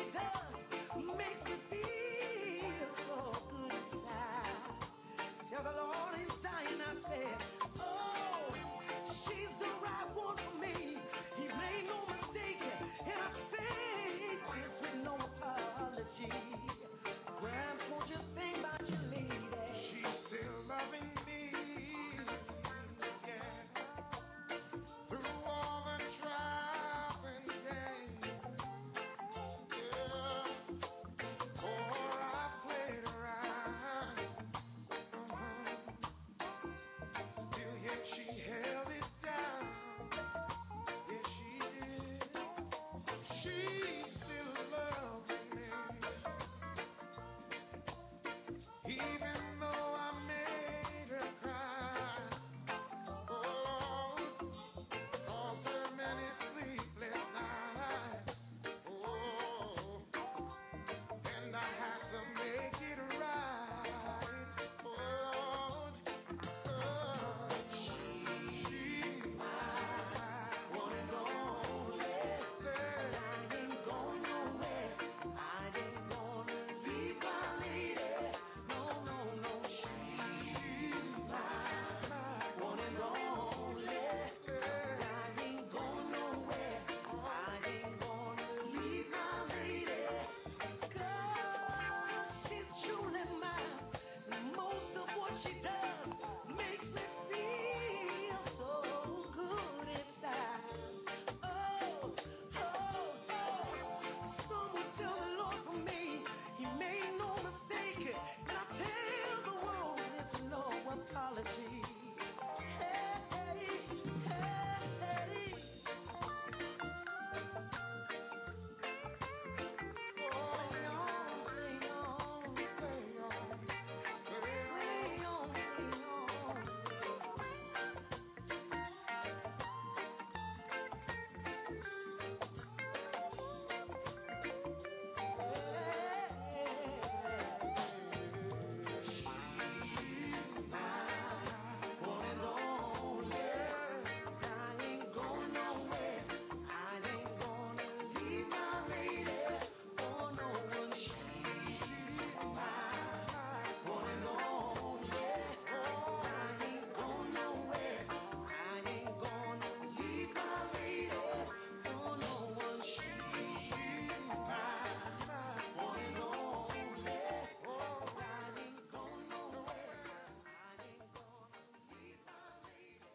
she does makes me feel so good inside. Tell the Lord inside and I said, oh, she's the right one for me. He made no mistake, and I say this with no apology. Grams, won't you sing about your lady? She's still loving me, yeah, through all the trials and pain, yeah. For I played around, still yet she held it down. Yes, she did. She still loving me, even though I made her cry. Oh Lord, caused her many sleepless nights. Oh, and I had to make it right. Oh Lord, 'cause she's mine, One and only. I ain't going nowhere. I ain't gonna leave my lady. No, no, no. She's mine. One and only. I ain't going nowhere. I ain't gonna leave my lady. 'Cause she's truly mine. And most of what she does makes me feel so good inside. Oh, oh, oh. Someone tell the Lord for me, He made no mistake. And I tell the world there's no apology. Hey, hey, hey, hey. Play on, play on, play on, play on. One and only. I ain't going nowhere. I ain't gonna leave my lady for no one. She's mine. One and only. I ain't going nowhere. I ain't gonna leave my lady for no one. She's mine. One and only. I ain't going nowhere. I ain't gonna leave my lady.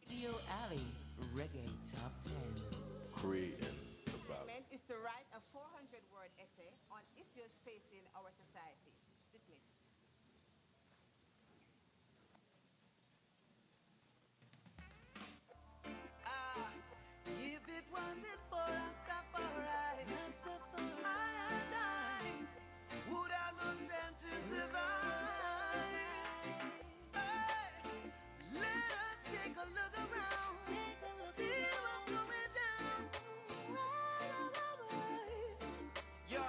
Radio Alley Reggae Top 10. Creating the vibe. Assignment is to write a 400-word essay on issues facing our society. Dismissed. If it wasn't for Rastafari, I and I would have no strength to survive. Hey, let us take a look around, see what's going down. Yo,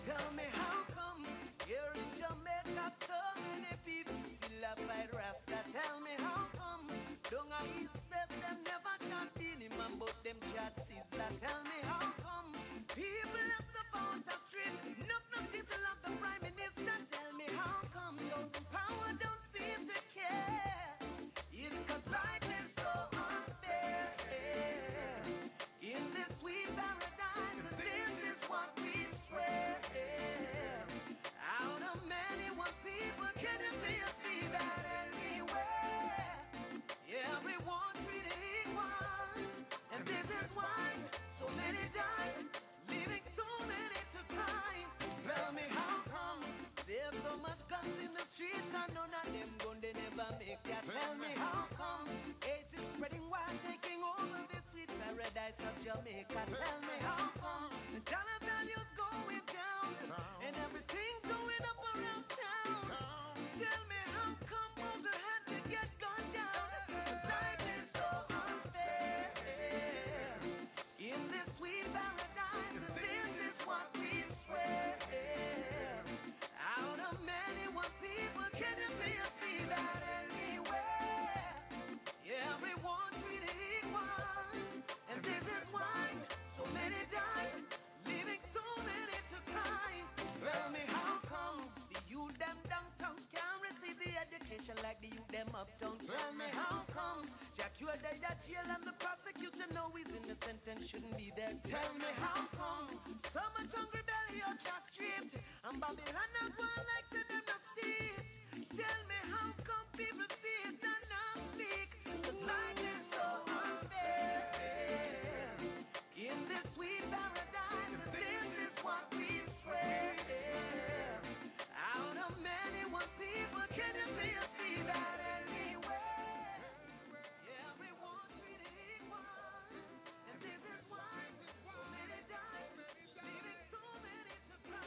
tell me how come here in Jamaica so many people still a fight Rasta? Tell me how come down a East West them never chat in him and but them chat sizzler. Tell me how come people left about the street, no people of the Prime Minister. Tell me how come those in power don't seem to care. It's 'cause life is so unfair in this sweet paradise, and this is what we swear. Out of many one people, can you see that anywhere? Everyone treated equal, and this is why so many die, leaving so many to cry. Tell me how come there's so much guns in the streets and none of them gun they never make ya? Tell me how come AIDS is spreading wide, taking over this sweet paradise of Jamaica? Tell me how come the dollar value's going down and everything's going up around town? Tell me how come Google had to get gunned down? 'Cause life is so unfair in this sweet paradise, and this is what we swear. Out of many one people, can you see like the youth them uptown. Tell me how come Jack you are dead at jail and the prosecutor know he's innocent and shouldn't be there. Tell me how come so much hungry belly out the street and Babylon not one like say them not see it. Tell me how come people see it and not speak. 'Cause life is so unfair. In this sweet paradise, this is what we swear. Out of many one people, can you see that anywhere? Everyone treated equal, and this is why so many die, leaving so many to cry.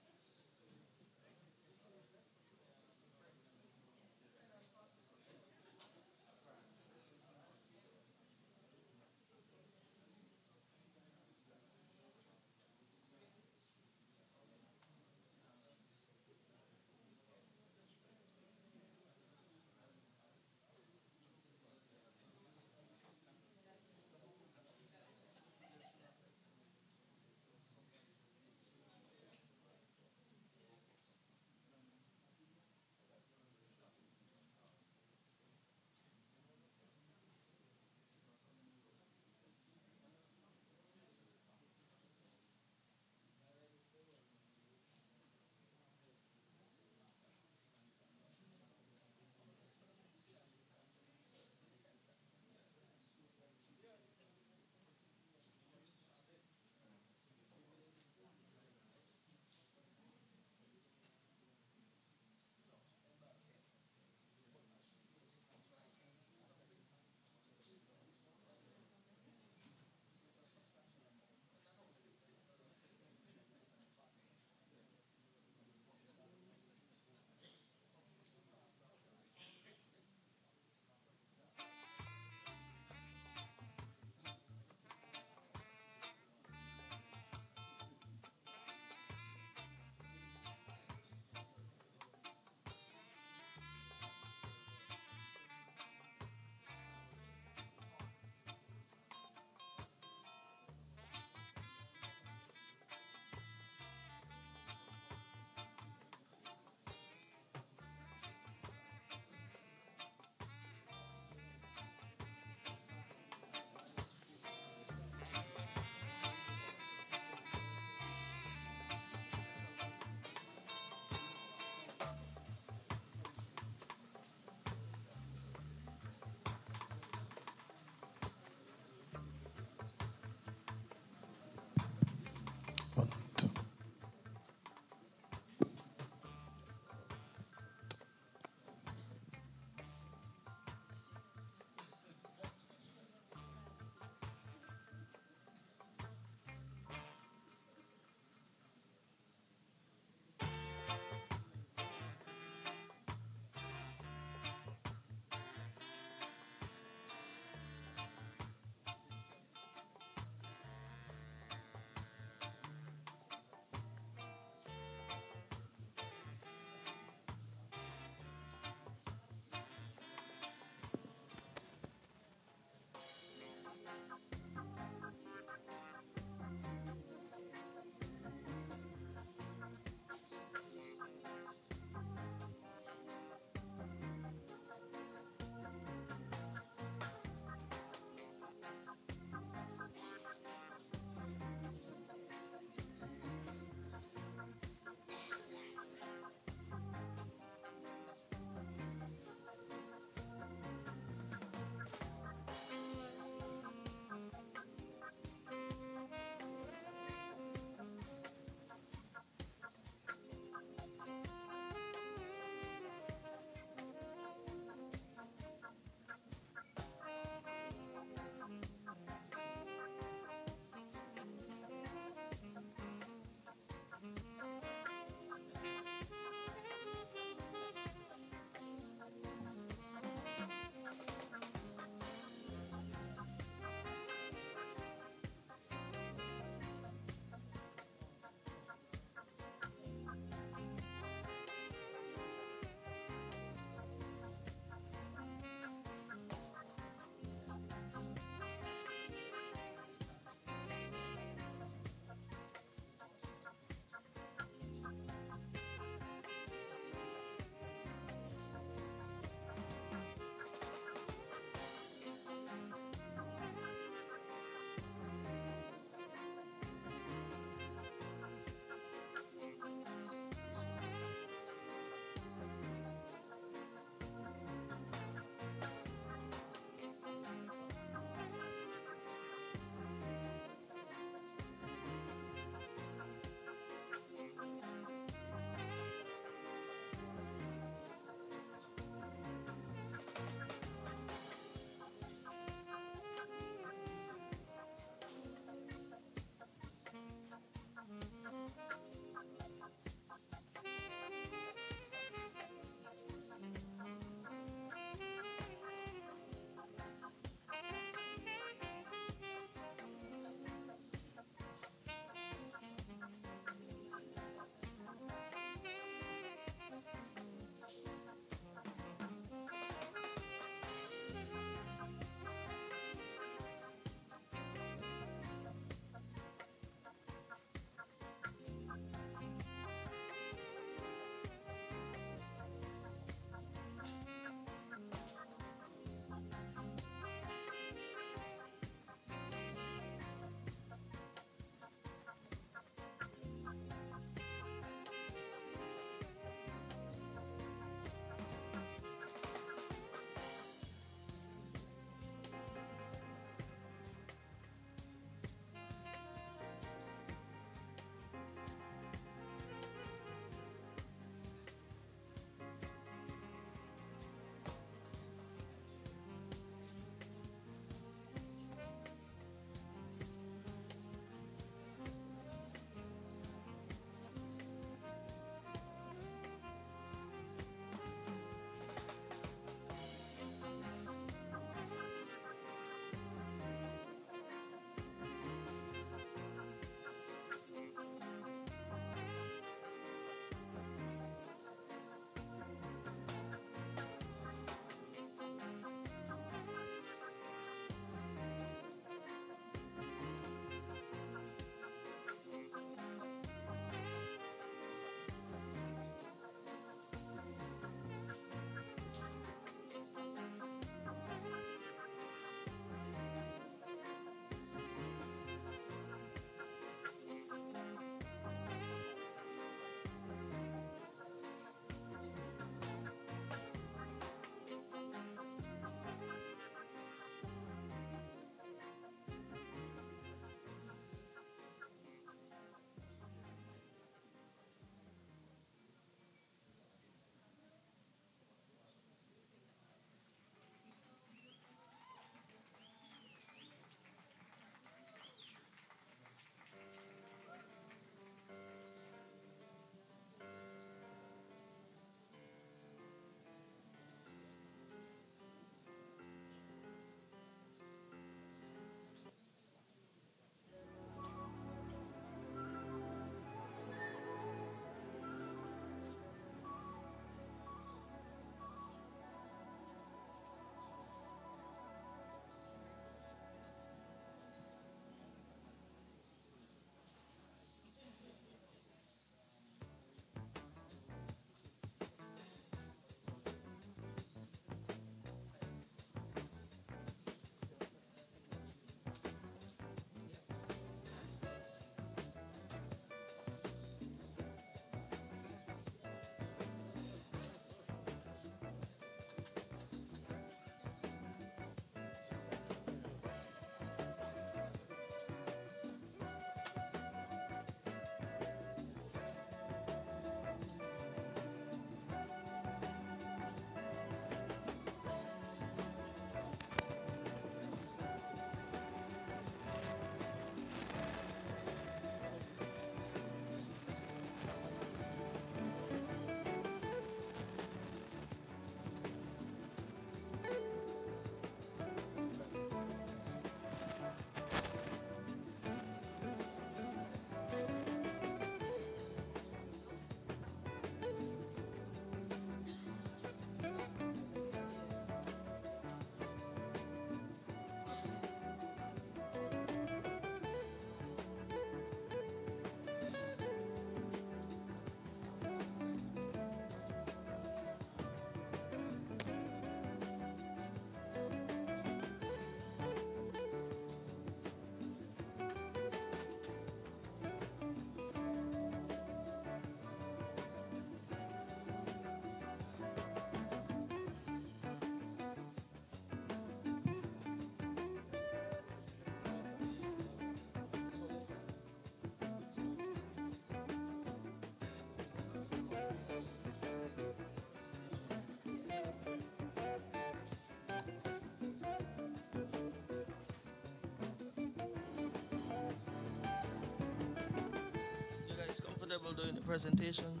presentation.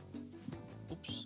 Oops.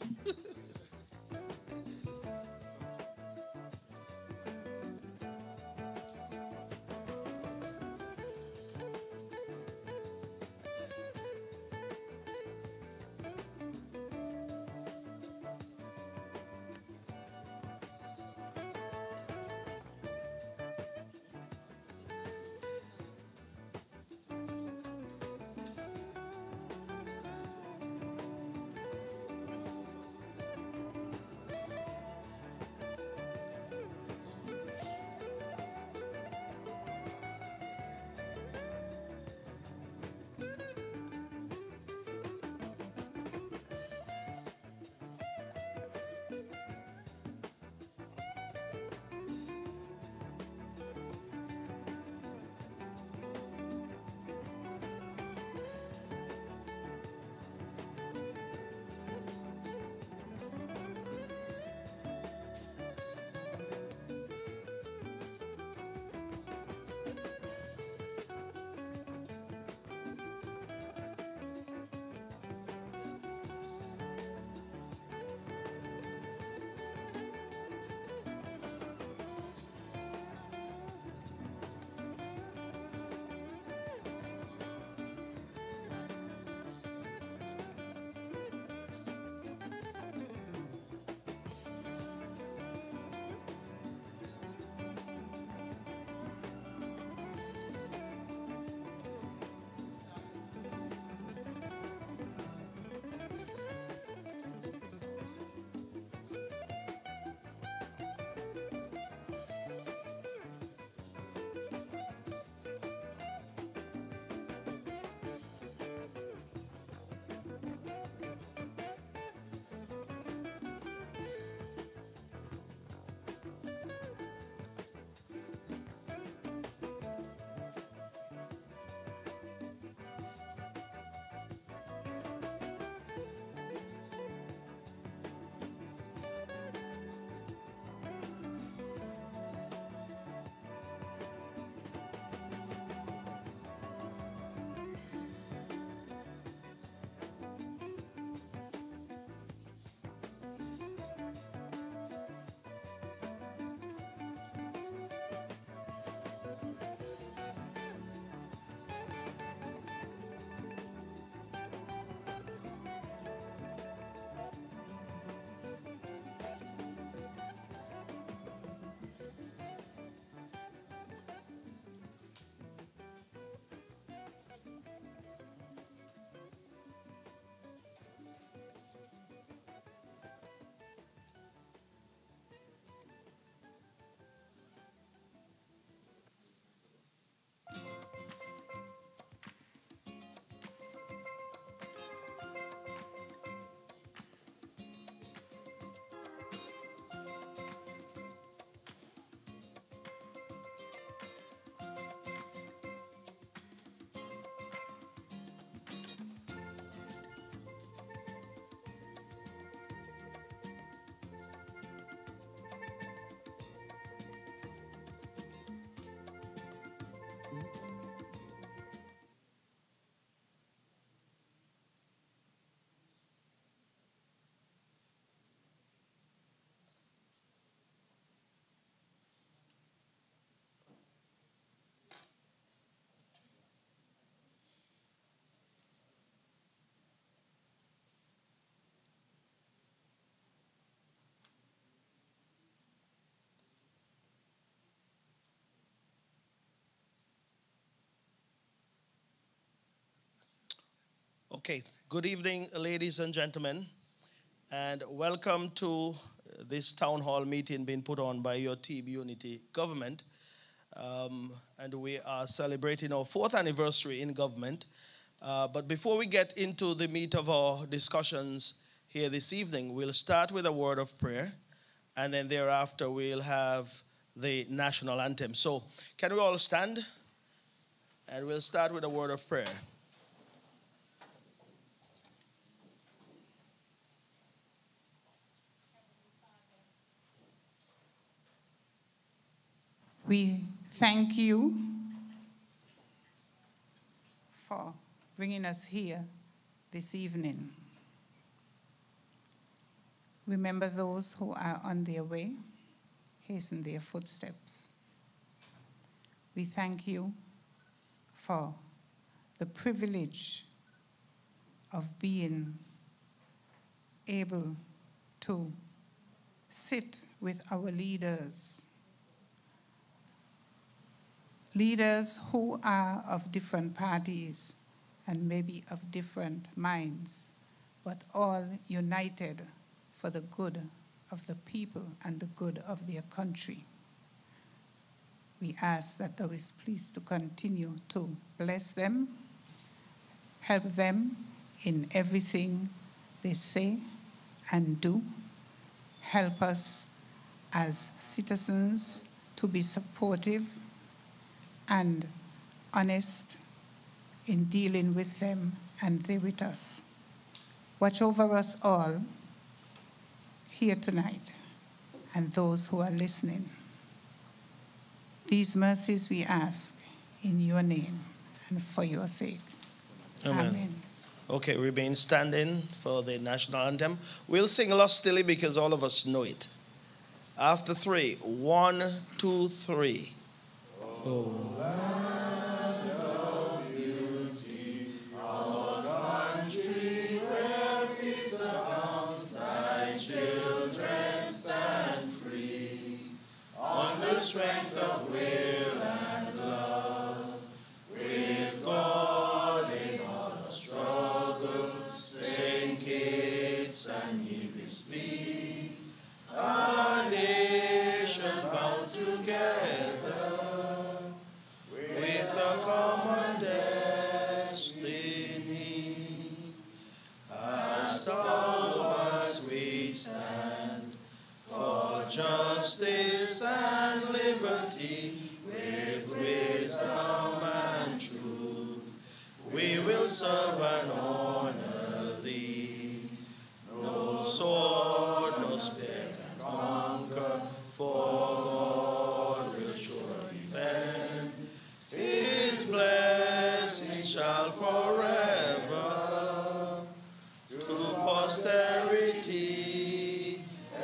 Okay, good evening, ladies and gentlemen, and welcome to this town hall meeting being put on by your Team Unity government. And we are celebrating our 4th anniversary in government. But before we get into the meat of our discussions here this evening, we'll start with a word of prayer, and then thereafter we'll have the national anthem. So can we all stand? And we'll start with a word of prayer. We thank you for bringing us here this evening. Remember those who are on their way. Hasten their footsteps. We thank you for the privilege of being able to sit with our leaders. Leaders who are of different parties and maybe of different minds, but all united for the good of the people and the good of their country. We ask that thou is pleased to continue to bless them, help them in everything they say and do. Help us as citizens to be supportive and honest in dealing with them and they with us. Watch over us all here tonight and those who are listening. These mercies we ask in your name and for your sake. Amen. Amen. Okay, remain standing for the national anthem. We'll sing lustily because all of us know it. After 3, 1, 2, 3. Strength of will and love, with God in all the struggle, St. Kitts and Nevis be, a nation bound together, with a common destiny. As stalwarts we stand for justice and liberty, with wisdom and truth, we will serve and honor thee. No sword, no spear can conquer, for God will surely defend. His blessing shall forever to posterity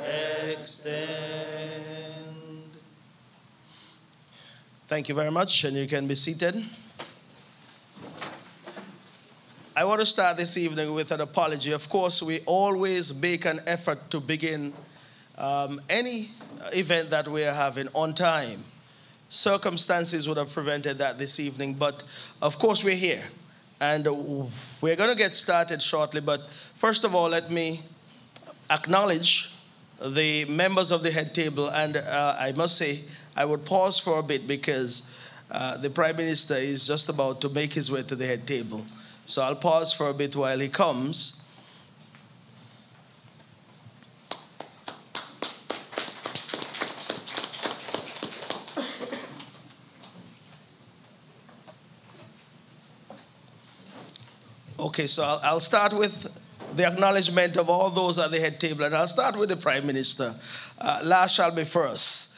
extend. Thank you very much, and you can be seated. I want to start this evening with an apology. Of course, we always make an effort to begin any event that we are having on time. Circumstances would have prevented that this evening, but of course we're here. And we're going to get started shortly, but first of all, let me acknowledge the members of the head table, and I must say, I would pause for a bit because the Prime Minister is just about to make his way to the head table. So I'll pause for a bit while he comes. Okay, so I'll start with the acknowledgement of all those at the head table, and I'll start with the Prime Minister. Last shall be first.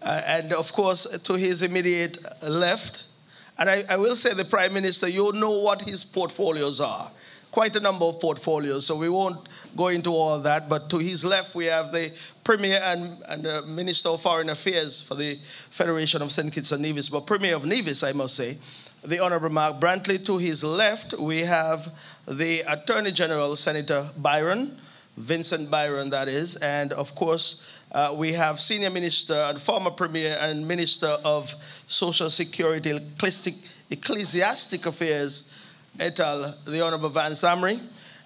And of course, to his immediate left, and I will say the Prime Minister, you know what his portfolios are. Quite a number of portfolios, so we won't go into all that, but to his left we have the Premier and Minister of Foreign Affairs for the Federation of St. Kitts and Nevis, but Premier of Nevis, I must say, the Honorable Mark Brantley. To his left, we have the Attorney General, Senator Byron, Vincent Byron, that is, and of course, we have Senior Minister and former Premier and Minister of Social Security, Ecclesiastic Affairs, et al., the Honorable Van Samry.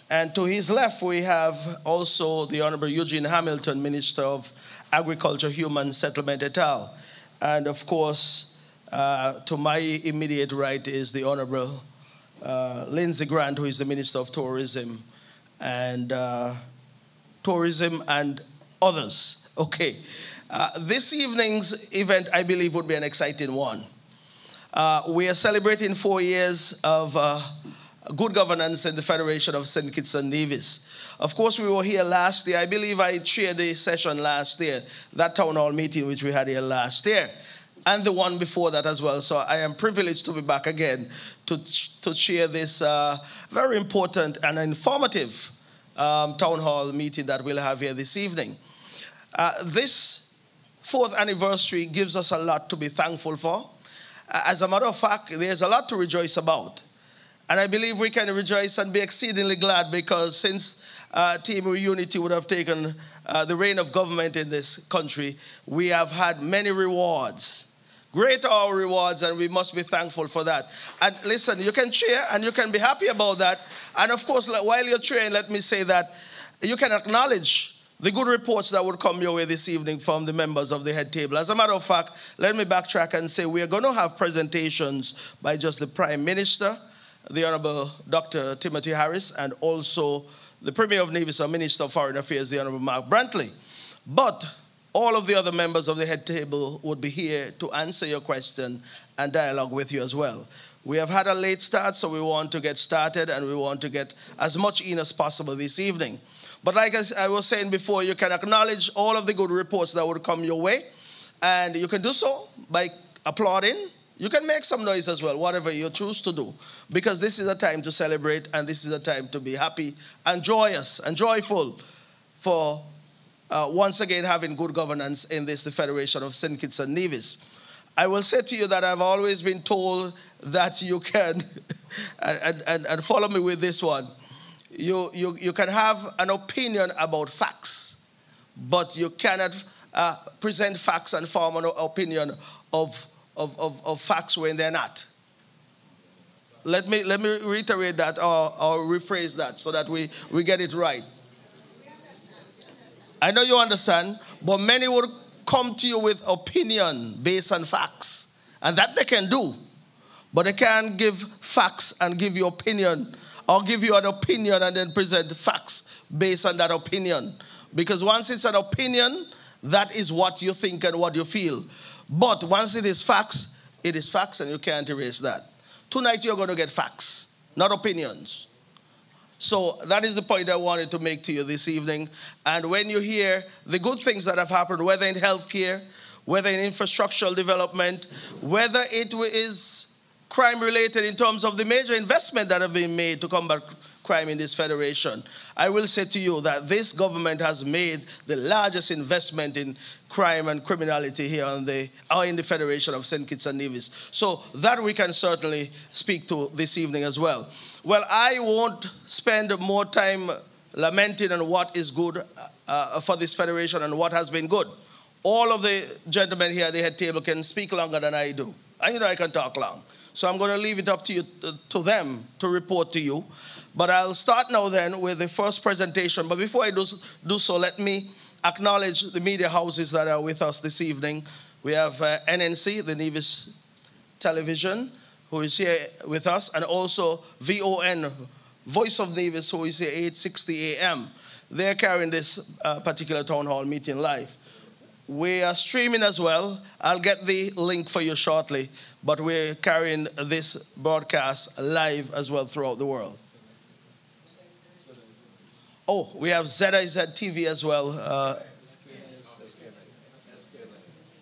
And to his left, we have also the Honorable Eugene Hamilton, Minister of Agriculture, Human Settlement, et al. And of course, to my immediate right is the Honorable Lindsey Grant, who is the Minister of Tourism and others. Okay. This evening's event, I believe, would be an exciting one. We are celebrating 4 years of good governance in the Federation of St. Kitts and Nevis. Of course, we were here last year. I believe I chaired the session last year, that town hall meeting which we had here last year, and the one before that as well. So I am privileged to be back again to chair this very important and informative town hall meeting that we'll have here this evening. This 4th anniversary gives us a lot to be thankful for. As a matter of fact, there's a lot to rejoice about. And I believe we can rejoice and be exceedingly glad because since Team Unity would have taken the reign of government in this country, we have had many rewards. Great are our rewards, and we must be thankful for that. And listen, you can cheer and you can be happy about that. And of course, while you're cheering, let me say that you can acknowledge the good reports that would come your way this evening from the members of the head table. As a matter of fact, let me backtrack and say we are going to have presentations by just the Prime Minister, the Honorable Dr. Timothy Harris, and also the Premier of Nevis, or Minister of Foreign Affairs, the Honorable Mark Brantley. But all of the other members of the head table would be here to answer your question and dialogue with you as well. We have had a late start, so we want to get started, and we want to get as much in as possible this evening. But like I was saying before, you can acknowledge all of the good reports that would come your way, and you can do so by applauding. You can make some noise as well, whatever you choose to do, because this is a time to celebrate, and this is a time to be happy and joyous and joyful for once again having good governance in this, the Federation of St. Kitts and Nevis. I will say to you that I've always been told that you can, and follow me with this one, you can have an opinion about facts, but you cannot present facts and form an opinion of facts when they're not. Let me reiterate that or rephrase that so that we get it right. I know you understand, but many would come to you with opinion based on facts, and that they can do, but they can't give facts and give you opinion, or give you an opinion and then present facts based on that opinion. Because once it's an opinion, that is what you think and what you feel. But once it is facts, and you can't erase that. Tonight you're going to get facts, not opinions. So that is the point I wanted to make to you this evening. And when you hear the good things that have happened, whether in healthcare, whether in infrastructural development, whether it is crime-related in terms of the major investment that have been made to combat crime in this federation, I will say to you that this government has made the largest investment in crime and criminality here in the Federation of St. Kitts and Nevis. So that we can certainly speak to this evening as well. Well, I won't spend more time lamenting on what is good for this federation and what has been good. All of the gentlemen here at the head table can speak longer than I do. And you know I can talk long. So I'm going to leave it up to you, to them to report to you. But I'll start now then with the first presentation. But before I do so, let me acknowledge the media houses that are with us this evening. We have NNC, the Nevis Television, who is here with us, and also VON, Voice of Nevis, who is here 8:60 a.m. They're carrying this particular town hall meeting live. We are streaming as well. I'll get the link for you shortly, but we're carrying this broadcast live as well throughout the world. Oh, we have ZIZ TV as well.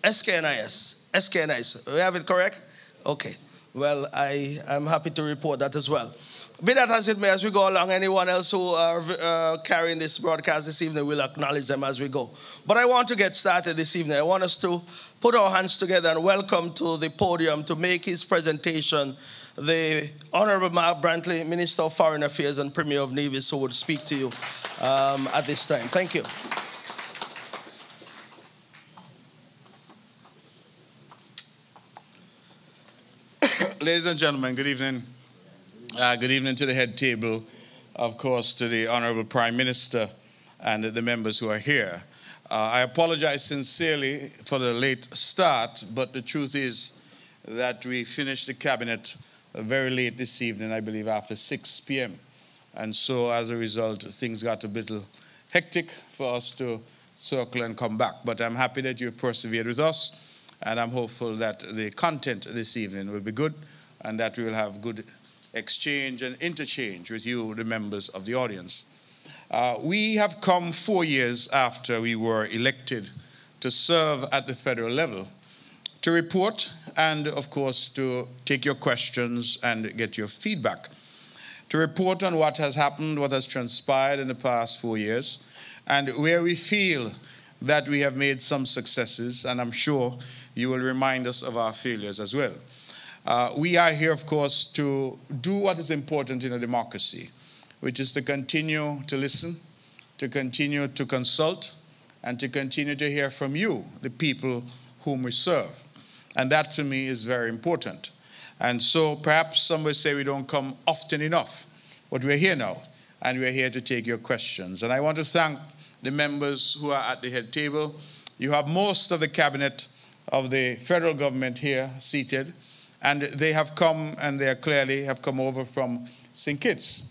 SKNIS. SKNIS. We have it correct? Okay. Well, I'm happy to report that as well. Be that as it may, as we go along, anyone else who are carrying this broadcast this evening, we'll acknowledge them as we go. But I want to get started this evening. I want us to put our hands together and welcome to the podium to make his presentation the Honorable Mark Brantley, Minister of Foreign Affairs and Premier of Nevis, who would speak to you at this time. Thank you. Ladies and gentlemen, good evening. Good evening to the head table, of course, to the Honorable Prime Minister and the members who are here. I apologize sincerely for the late start, but the truth is that we finished the cabinet very late this evening, I believe after 6 p.m. And so as a result, things got a bit hectic for us to circle and come back. But I'm happy that you've persevered with us, and I'm hopeful that the content this evening will be good and that we will have good exchange and interchange with you, the members of the audience. We have come 4 years after we were elected to serve at the federal level, to report and, of course, to take your questions and get your feedback. to report on what has happened, what has transpired in the past 4 years, and where we feel that we have made some successes, and I'm sure you will remind us of our failures as well. We are here, of course, to do what is important in a democracy, which is to continue to listen, to continue to consult, and to continue to hear from you, the people whom we serve. And that, to me, is very important. And so perhaps some will say we don't come often enough, but we're here now, and we're here to take your questions. And I want to thank the members who are at the head table. You have most of the cabinet of the federal government here seated, and they have come, and they clearly have come over from St. Kitts.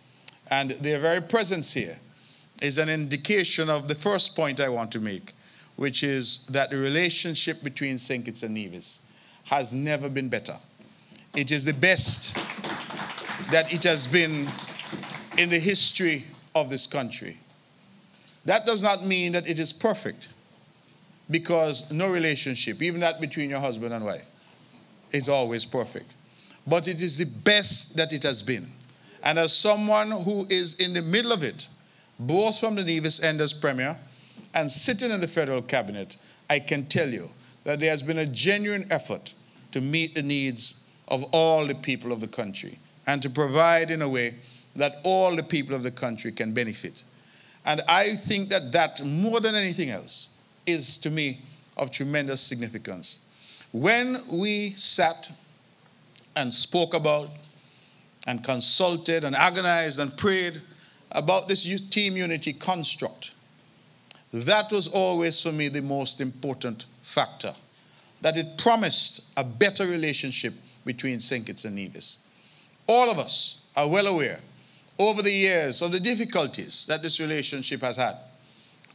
And their very presence here is an indication of the first point I want to make, which is that the relationship between St. Kitts and Nevis has never been better. It is the best that it has been in the history of this country. That does not mean that it is perfect, because no relationship, even that between your husband and wife, is always perfect. But it is the best that it has been. And as someone who is in the middle of it, both from the Nevis end as Premier and sitting in the federal cabinet, I can tell you that there has been a genuine effort to meet the needs of all the people of the country and to provide in a way that all the people of the country can benefit. And I think that that, more than anything else, is to me of tremendous significance. When we sat and spoke about and consulted and agonized and prayed about this team unity construct, that was always for me the most important factor, that it promised a better relationship between St. Kitts and Nevis. All of us are well aware over the years of the difficulties that this relationship has had.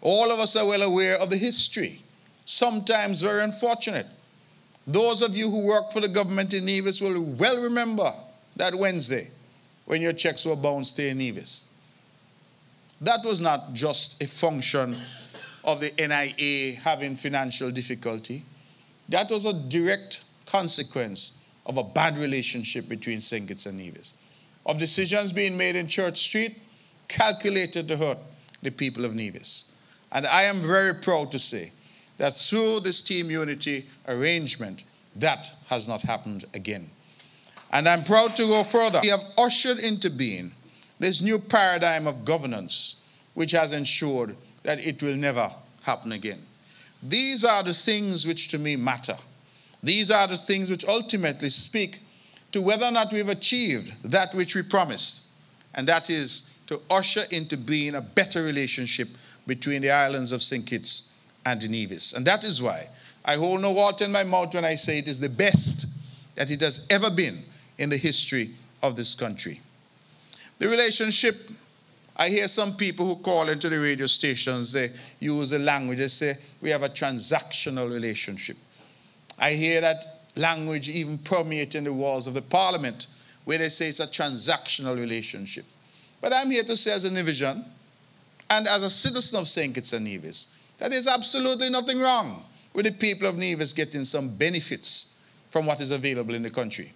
All of us are well aware of the history, sometimes very unfortunate. Those of you who work for the government in Nevis will well remember that Wednesday when your checks were bounced here in Nevis. That was not just a function of the NIA having financial difficulty. That was a direct consequence of a bad relationship between St. Kitts and Nevis, of decisions being made in Church Street calculated to hurt the people of Nevis. And I am very proud to say that through this team unity arrangement, that has not happened again. And I'm proud to go further. We have ushered into being this new paradigm of governance, which has ensured that it will never happen again. These are the things which to me matter. These are the things which ultimately speak to whether or not we've achieved that which we promised, and that is to usher into being a better relationship between the islands of St. Kitts and Nevis. And that is why I hold no water in my mouth when I say it is the best that it has ever been in the history of this country. The relationship, I hear some people who call into the radio stations, they use the language, they say we have a transactional relationship. I hear that language even permeating the walls of the parliament, where they say it's a transactional relationship. But I'm here to say as a Nevisian, and as a citizen of St. Kitts and Nevis, that there's absolutely nothing wrong with the people of Nevis getting some benefits from what is available in the country.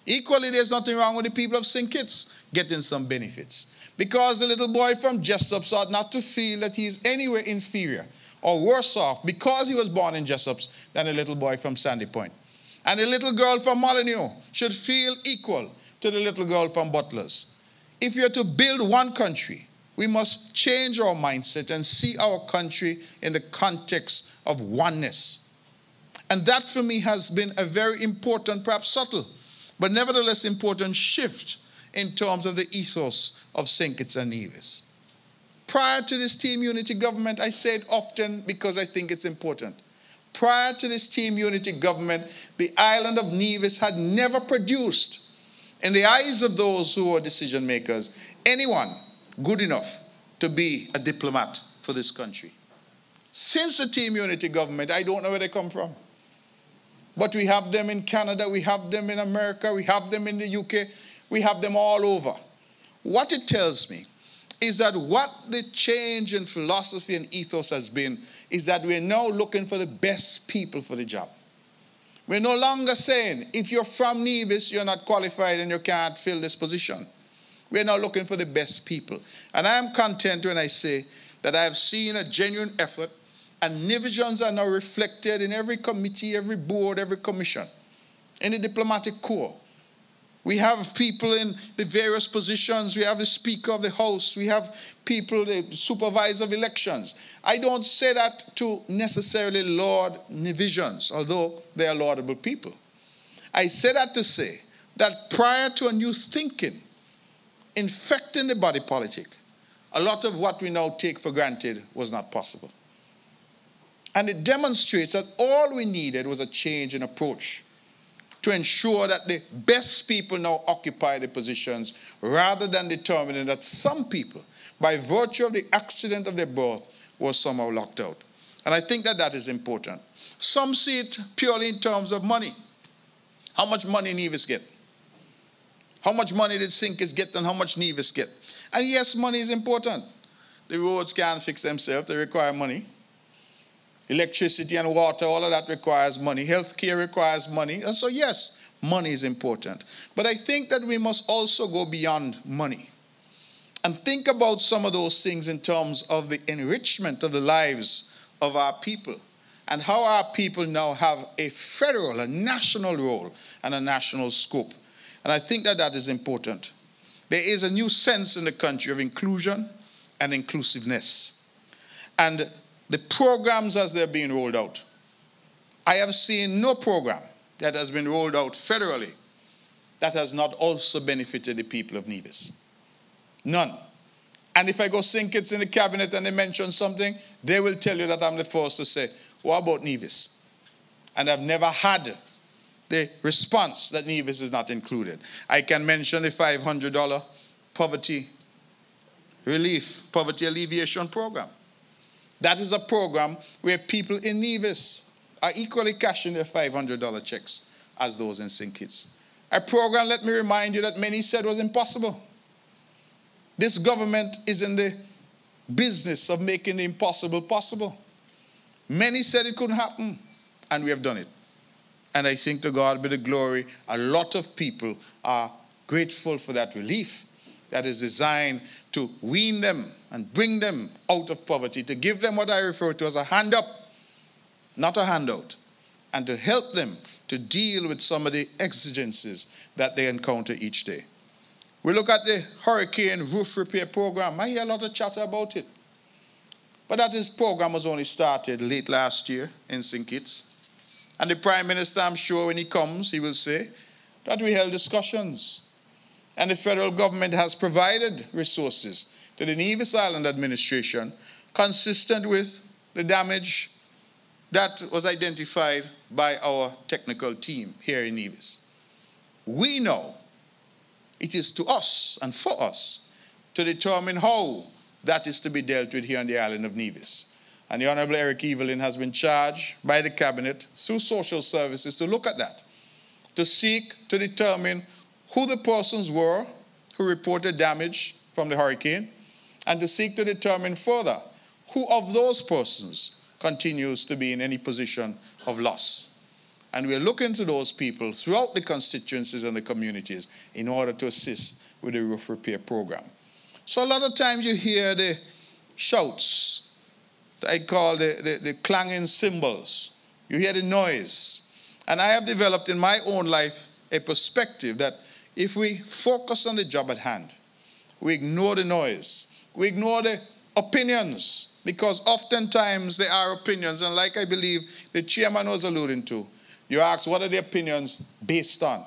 Equally, there's nothing wrong with the people of St. Kitts getting some benefits, because the little boy from Jessops ought not to feel that he's anywhere inferior or worse off because he was born in Jessops than a little boy from Sandy Point. And the little girl from Molyneux should feel equal to the little girl from Butlers. If you're to build one country, we must change our mindset and see our country in the context of oneness. And that for me has been a very important, perhaps subtle, but nevertheless important shift in terms of the ethos of St. Kitts and Nevis. Prior to this team unity government, I say it often because I think it's important. Prior to this team unity government, the island of Nevis had never produced, in the eyes of those who were decision makers, anyone good enough to be a diplomat for this country. Since the team unity government, I don't know where they come from. But we have them in Canada, we have them in America, we have them in the UK, we have them all over. What it tells me is that what the change in philosophy and ethos has been is that we're now looking for the best people for the job. We're no longer saying, if you're from Nevis, you're not qualified and you can't fill this position. We're now looking for the best people. And I am content when I say that I have seen a genuine effort, and Nevisians are now reflected in every committee, every board, every commission, in the diplomatic corps. We have people in the various positions. We have the Speaker of the House. We have people, the Supervisor of Elections. I don't say that to necessarily laud Nevisians, although they are laudable people. I say that to say that prior to a new thinking infecting the body politic, a lot of what we now take for granted was not possible. And it demonstrates that all we needed was a change in approach to ensure that the best people now occupy the positions, rather than determining that some people, by virtue of the accident of their birth, were somehow locked out. And I think that that is important. Some see it purely in terms of money. How much money Nevis get? How much money did Sinkis get and how much Nevis get? And yes, money is important. The roads can't fix themselves, they require money. Electricity and water, all of that requires money. Healthcare requires money. And so yes, money is important. But I think that we must also go beyond money and think about some of those things in terms of the enrichment of the lives of our people and how our people now have a federal, a national role and a national scope. And I think that that is important. There is a new sense in the country of inclusion and inclusiveness. And the programs as they're being rolled out, I have seen no program that has been rolled out federally that has not also benefited the people of Nevis. None. And if I go sink it's in the cabinet and they mention something, they will tell you that I'm the first to say, what about Nevis? And I've never had the response that Nevis is not included. I can mention the $500 poverty relief, poverty alleviation program. That is a program where people in Nevis are equally cashing their $500 checks as those in St. Kitts. A program, let me remind you, that many said was impossible. This government is in the business of making the impossible possible. Many said it couldn't happen, and we have done it. And I think to God be the glory, a lot of people are grateful for that relief that is designed to wean them and bring them out of poverty, to give them what I refer to as a hand up, not a handout, and to help them to deal with some of the exigencies that they encounter each day. We look at the hurricane roof repair program. I hear a lot of chatter about it. But that this program was only started late last year in St. Kitts. And the Prime Minister, I'm sure when he comes, he will say that we held discussions. And the federal government has provided resources to the Nevis Island administration consistent with the damage that was identified by our technical team here in Nevis. We know it is to us and for us to determine how that is to be dealt with here on the island of Nevis. And the Honorable Eric Evelyn has been charged by the Cabinet through social services to look at that, to seek to determine who the persons were who reported damage from the hurricane, and to seek to determine further who of those persons continues to be in any position of loss. And we're looking to those people throughout the constituencies and the communities in order to assist with the roof repair program. So a lot of times you hear the shouts, I call the clanging cymbals. You hear the noise. And I have developed in my own life a perspective that if we focus on the job at hand, we ignore the noise, we ignore the opinions, because oftentimes there are opinions, and like I believe the chairman was alluding to, you ask what are the opinions based on,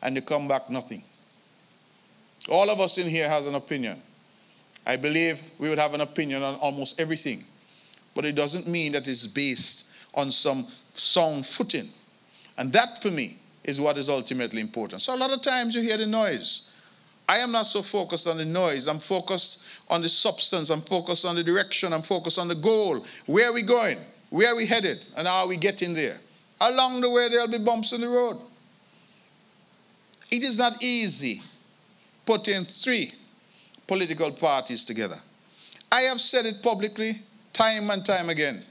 and you come back nothing. All of us in here has an opinion. I believe we would have an opinion on almost everything, but it doesn't mean that it's based on some sound footing. And that for me is what is ultimately important. So a lot of times you hear the noise. I am not so focused on the noise. I'm focused on the substance. I'm focused on the direction. I'm focused on the goal. Where are we going? Where are we headed? And how are we getting there? Along the way, there'll be bumps in the road. It is not easy putting three political parties together. I have said it publicly time and time again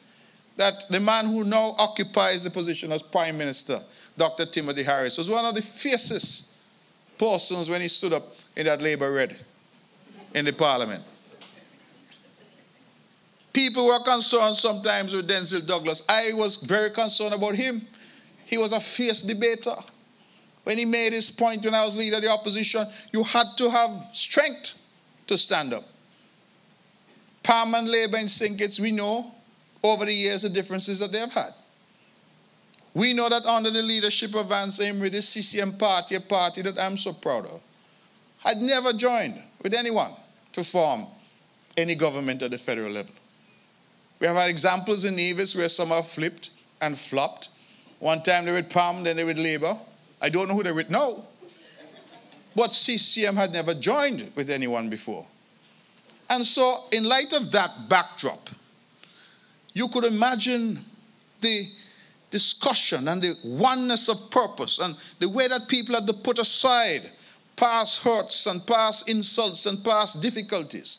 that the man who now occupies the position as Prime Minister, Dr. Timothy Harris, was one of the fiercest Parsons when he stood up in that Labour red in the Parliament. People were concerned sometimes with Denzel Douglas. I was very concerned about him. He was a fierce debater. When he made his point when I was leader of the opposition, you had to have strength to stand up. Palm and Labour in St. Kitts, we know over the years the differences that they have had. We know that under the leadership of Vance Emery, this CCM party, a party that I'm so proud of, had never joined with anyone to form any government at the federal level. We have had examples in Nevis where some have flipped and flopped. One time they were with PAM, then they were with Labour. I don't know who they're with now. But CCM had never joined with anyone before. And so, in light of that backdrop, you could imagine the discussion and the oneness of purpose and the way that people had to put aside past hurts and past insults and past difficulties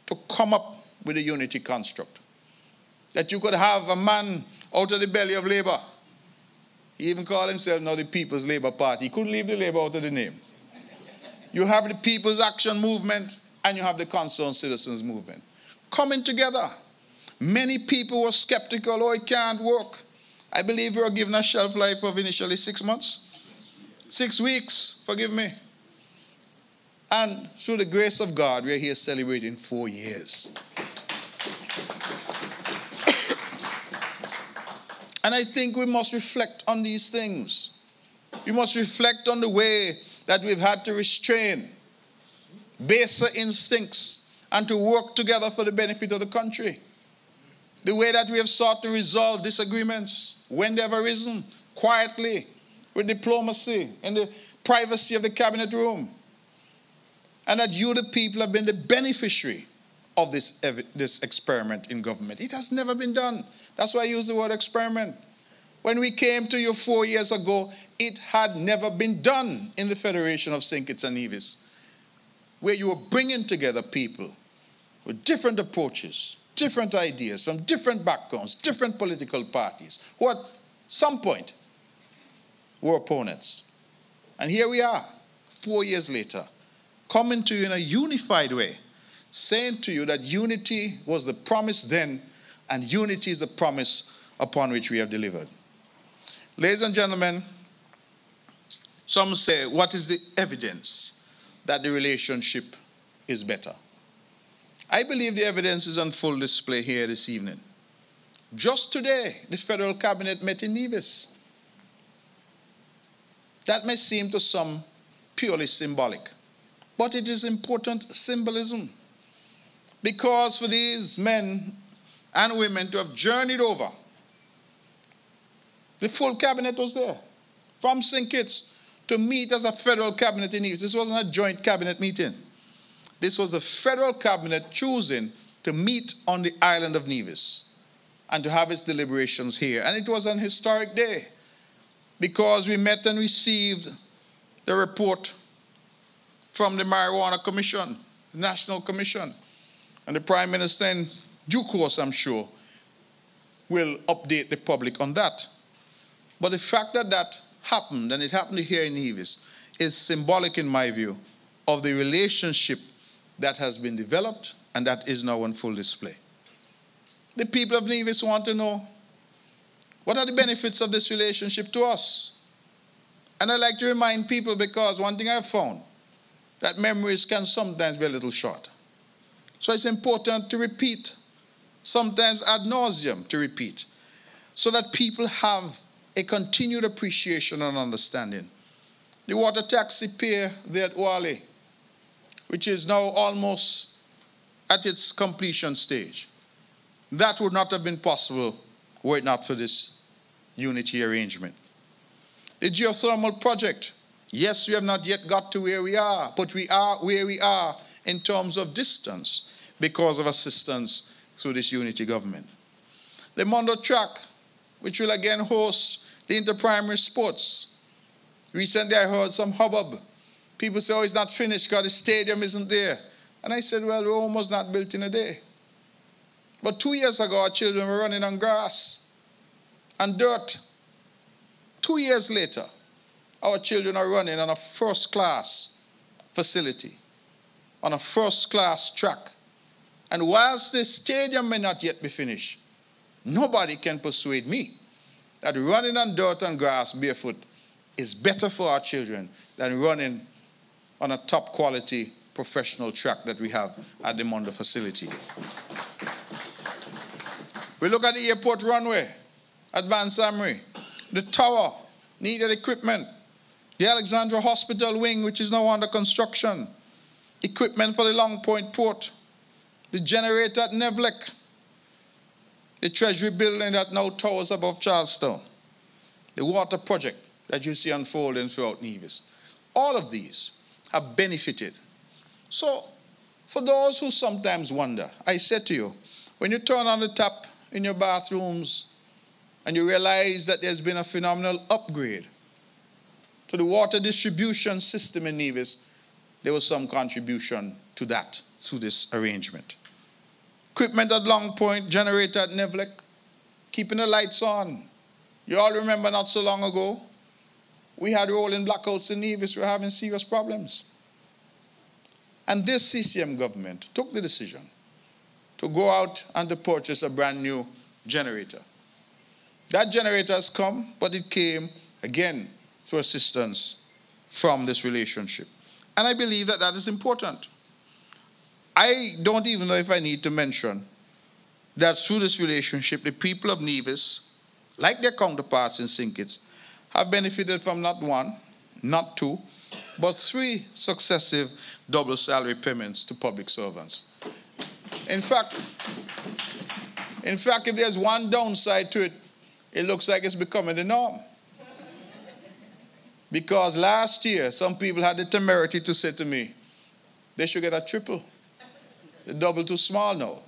to come up with a unity construct. That you could have a man out of the belly of Labour. He even called himself now the People's Labour Party. He couldn't leave the Labour out of the name. You have the People's Action Movement and you have the Concerned Citizens Movement. Coming together. Many people were skeptical, oh, it can't work. I believe we were given a shelf life of initially 6 months. 6 weeks, forgive me. And through the grace of God, we're here celebrating 4 years. And I think we must reflect on these things. We must reflect on the way that we've had to restrain baser instincts and to work together for the benefit of the country. The way that we have sought to resolve disagreements when they have arisen, quietly, with diplomacy, in the privacy of the cabinet room. And that you, the people, have been the beneficiary of this experiment in government. It has never been done. That's why I use the word experiment. When we came to you 4 years ago, it had never been done in the Federation of St. Kitts and Nevis, where you were bringing together people with different approaches, different ideas, from different backgrounds, different political parties, who at some point were opponents. And here we are, 4 years later, coming to you in a unified way, saying to you that unity was the promise then, and unity is the promise upon which we have delivered. Ladies and gentlemen, some say, what is the evidence that the relationship is better? I believe the evidence is on full display here this evening. Just today, the federal cabinet met in Nevis. That may seem to some purely symbolic, but it is important symbolism. Because for these men and women to have journeyed over, the full cabinet was there, from St. Kitts to meet as a federal cabinet in Nevis. This wasn't a joint cabinet meeting. This was the federal cabinet choosing to meet on the island of Nevis and to have its deliberations here. And it was an historic day because we met and received the report from the Marijuana Commission, the National Commission. And the Prime Minister, in due course, I'm sure, will update the public on that. But the fact that that happened, and it happened here in Nevis, is symbolic, in my view, of the relationship that has been developed and that is now on full display. The people of Nevis want to know, what are the benefits of this relationship to us? And I like to remind people, because one thing I've found, that memories can sometimes be a little short. So it's important to repeat, sometimes ad nauseum to repeat, so that people have a continued appreciation and understanding. The water taxi pier there at Wale, which is now almost at its completion stage, that would not have been possible were it not for this unity arrangement. The geothermal project, yes, we have not yet got to where we are, but we are where we are in terms of distance because of assistance through this unity government. The Mondo track, which will again host the inter-primary sports. Recently I heard some hubbub. People say, oh, it's not finished because the stadium isn't there. And I said, well, we're almost not built in a day. But 2 years ago, our children were running on grass and dirt. 2 years later, our children are running on a first-class facility, on a first-class track. And whilst the stadium may not yet be finished, nobody can persuade me that running on dirt and grass barefoot is better for our children than running on a top-quality professional track that we have at the Mondo facility. We look at the airport runway at Van Samry, the tower, needed equipment, the Alexandra Hospital wing, which is now under construction, equipment for the Long Point port, the generator at Nevlec, the Treasury building that now towers above Charlestown, the water project that you see unfolding throughout Nevis. All of these have benefited. So, for those who sometimes wonder, I said to you, when you turn on the tap in your bathrooms and you realize that there's been a phenomenal upgrade to the water distribution system in Nevis, there was some contribution to that through this arrangement. Equipment at Long Point, generator at Nevlec, keeping the lights on. You all remember not so long ago, we had rolling blackouts in Nevis. We were having serious problems. And this CCM government took the decision to go out and to purchase a brand new generator. That generator has come, but it came, again, through assistance from this relationship. And I believe that that is important. I don't even know if I need to mention that through this relationship, the people of Nevis, like their counterparts in St. Kitts, have benefited from not one, not two, but 3 successive double salary payments to public servants. In fact, if there's one downside to it, it looks like it's becoming the norm. Because last year, some people had the temerity to say to me, they should get a triple. The double too small now.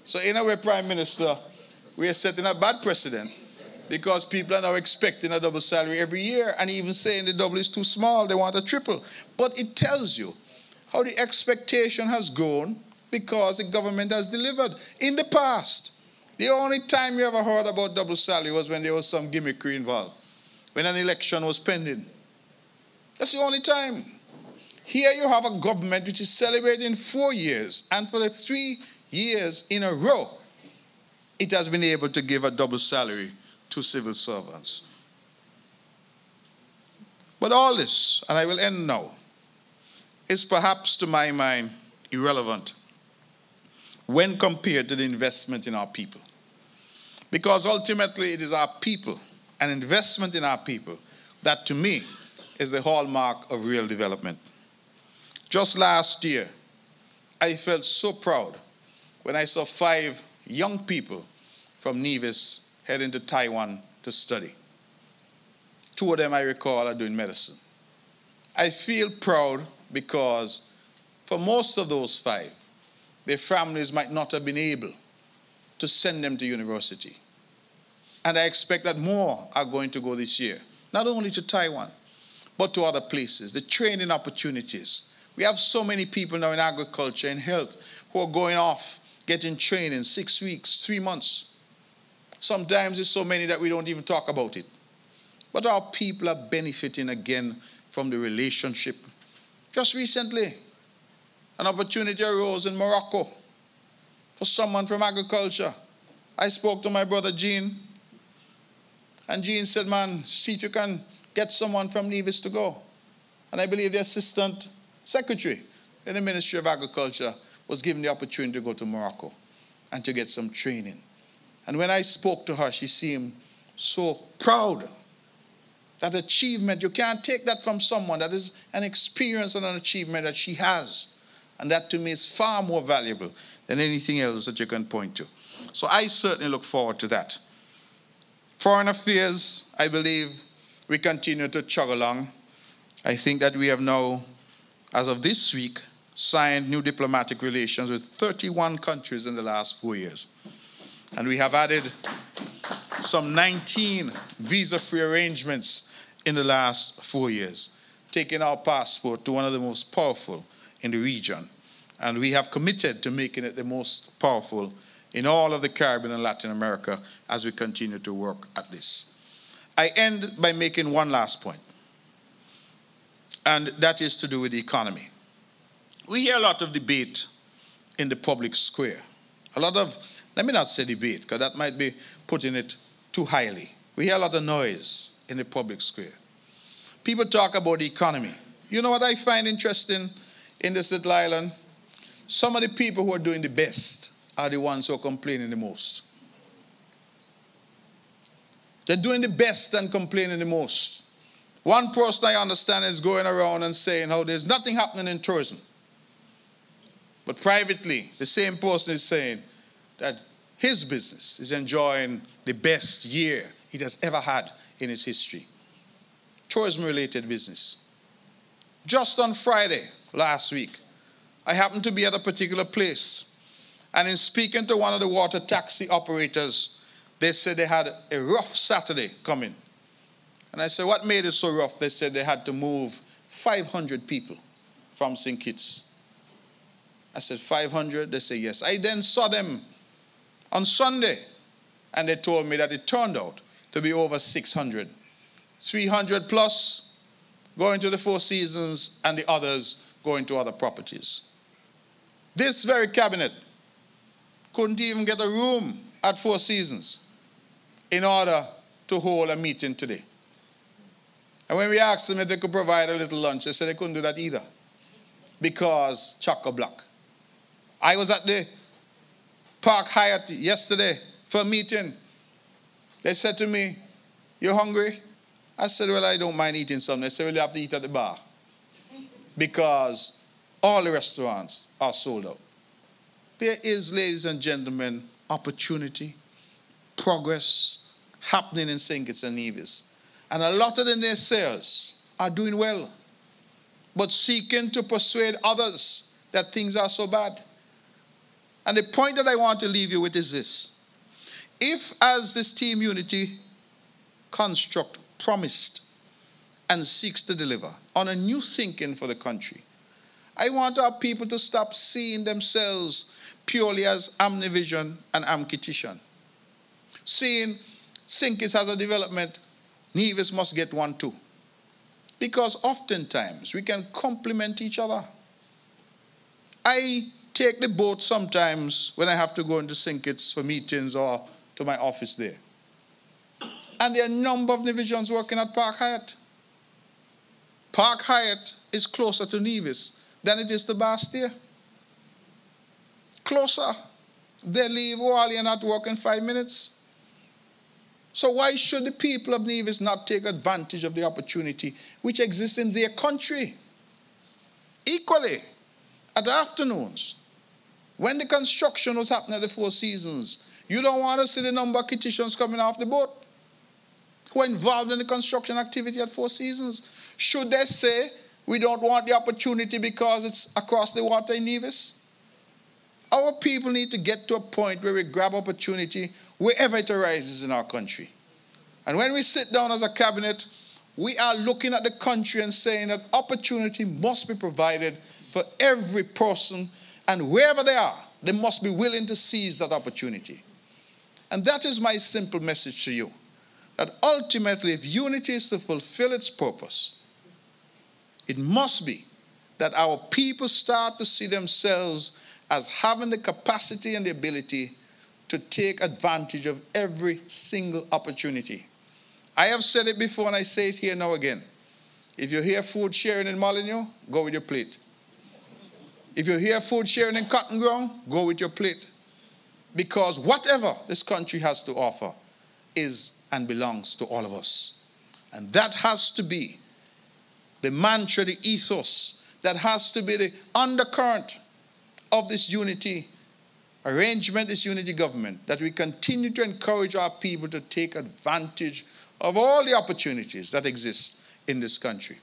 So in a way, Prime Minister, we are setting a bad precedent because people are now expecting a double salary every year and even saying the double is too small, they want a triple. But it tells you how the expectation has grown because the government has delivered. In the past, the only time you ever heard about double salary was when there was some gimmickry involved, when an election was pending. That's the only time. Here you have a government which is celebrating 4 years, and for the 3 years in a row, it has been able to give a double salary to civil servants. But all this, and I will end now, is perhaps to my mind irrelevant when compared to the investment in our people. Because ultimately it is our people, an investment in our people, that to me is the hallmark of real development. Just last year, I felt so proud when I saw 5 young people from Nevis heading to Taiwan to study. 2 of them, I recall, are doing medicine. I feel proud because for most of those 5, their families might not have been able to send them to university. And I expect that more are going to go this year, not only to Taiwan, but to other places, the training opportunities. We have so many people now in agriculture and health who are going off, getting training 6 weeks, 3 months. Sometimes it's so many that we don't even talk about it. But our people are benefiting again from the relationship. Just recently, an opportunity arose in Morocco for someone from agriculture. I spoke to my brother Gene, and Gene said, man, see if you can get someone from Nevis to go. And I believe the assistant secretary in the Ministry of Agriculture was given the opportunity to go to Morocco and to get some training. And when I spoke to her, she seemed so proud. That achievement, you can't take that from someone. That is an experience and an achievement that she has. And that to me is far more valuable than anything else that you can point to. So I certainly look forward to that. Foreign affairs, I believe we continue to chug along. I think that we have now, as of this week, signed new diplomatic relations with 31 countries in the last 4 years. And we have added some 19 visa-free arrangements in the last 4 years, taking our passport to one of the most powerful in the region. And we have committed to making it the most powerful in all of the Caribbean and Latin America as we continue to work at this. I end by making one last point. and that is to do with the economy. We hear a lot of debate in the public square. A lot of, let me not say debate, because that might be putting it too highly. We hear a lot of noise in the public square. People talk about the economy. You know what I find interesting in this little island? Some of the people who are doing the best are the ones who are complaining the most. They're doing the best and complaining the most. One person I understand is going around and saying how there's nothing happening in tourism. But privately, the same person is saying that his business is enjoying the best year it has ever had in its history. Tourism-related business. Just on Friday last week, I happened to be at a particular place, and in speaking to one of the water taxi operators, they said they had a rough Saturday coming. And I said, what made it so rough? They said they had to move 500 people from St. Kitts. I said, 500? They said, yes. I then saw them on Sunday, and they told me that it turned out to be over 600. 300 plus going to the Four Seasons, and the others going to other properties. This very cabinet couldn't even get a room at Four Seasons in order to hold a meeting today. And when we asked them if they could provide a little lunch, they said they couldn't do that either because chock-a-block. I was at the Park Hyatt yesterday for a meeting. They said to me, you hungry? I said, well, I don't mind eating something. They said, well, you have to eat at the bar because all the restaurants are sold out. There is, ladies and gentlemen, opportunity, progress happening in St. Kitts and Nevis. And a lot of the naysayers are doing well, but seeking to persuade others that things are so bad. And the point that I want to leave you with is this. If, as this team unity construct promised and seeks to deliver on a new thinking for the country, I want our people to stop seeing themselves purely as Amnivision and Amkitition. Seeing St. Kitts has a development, Nevis must get one too. Because oftentimes we can complement each other. I take the boat sometimes when I have to go into St. Kitts for meetings or to my office there. And there are a number of Nevisians working at Park Hyatt. Park Hyatt is closer to Nevis than it is to Bastia. Closer. They leave Wally and not work in 5 minutes. So why should the people of Nevis not take advantage of the opportunity which exists in their country? Equally, at afternoons, when the construction was happening at the Four Seasons, you don't want to see the number of Kittitians coming off the boat who are involved in the construction activity at Four Seasons. Should they say, we don't want the opportunity because it's across the water in Nevis? Our people need to get to a point where we grab opportunity wherever it arises in our country. And when we sit down as a cabinet, we are looking at the country and saying that opportunity must be provided for every person, and wherever they are, they must be willing to seize that opportunity. And that is my simple message to you, that ultimately, if unity is to fulfill its purpose, it must be that our people start to see themselves as having the capacity and the ability to take advantage of every single opportunity. I have said it before and I say it here now again. If you hear food sharing in Molyneux, go with your plate. If you hear food sharing in Cotton Ground, go with your plate. Because whatever this country has to offer is and belongs to all of us. And that has to be the mantra, the ethos, that has to be the undercurrent of this unity arrangement, this unity government, that we continue to encourage our people to take advantage of all the opportunities that exist in this country.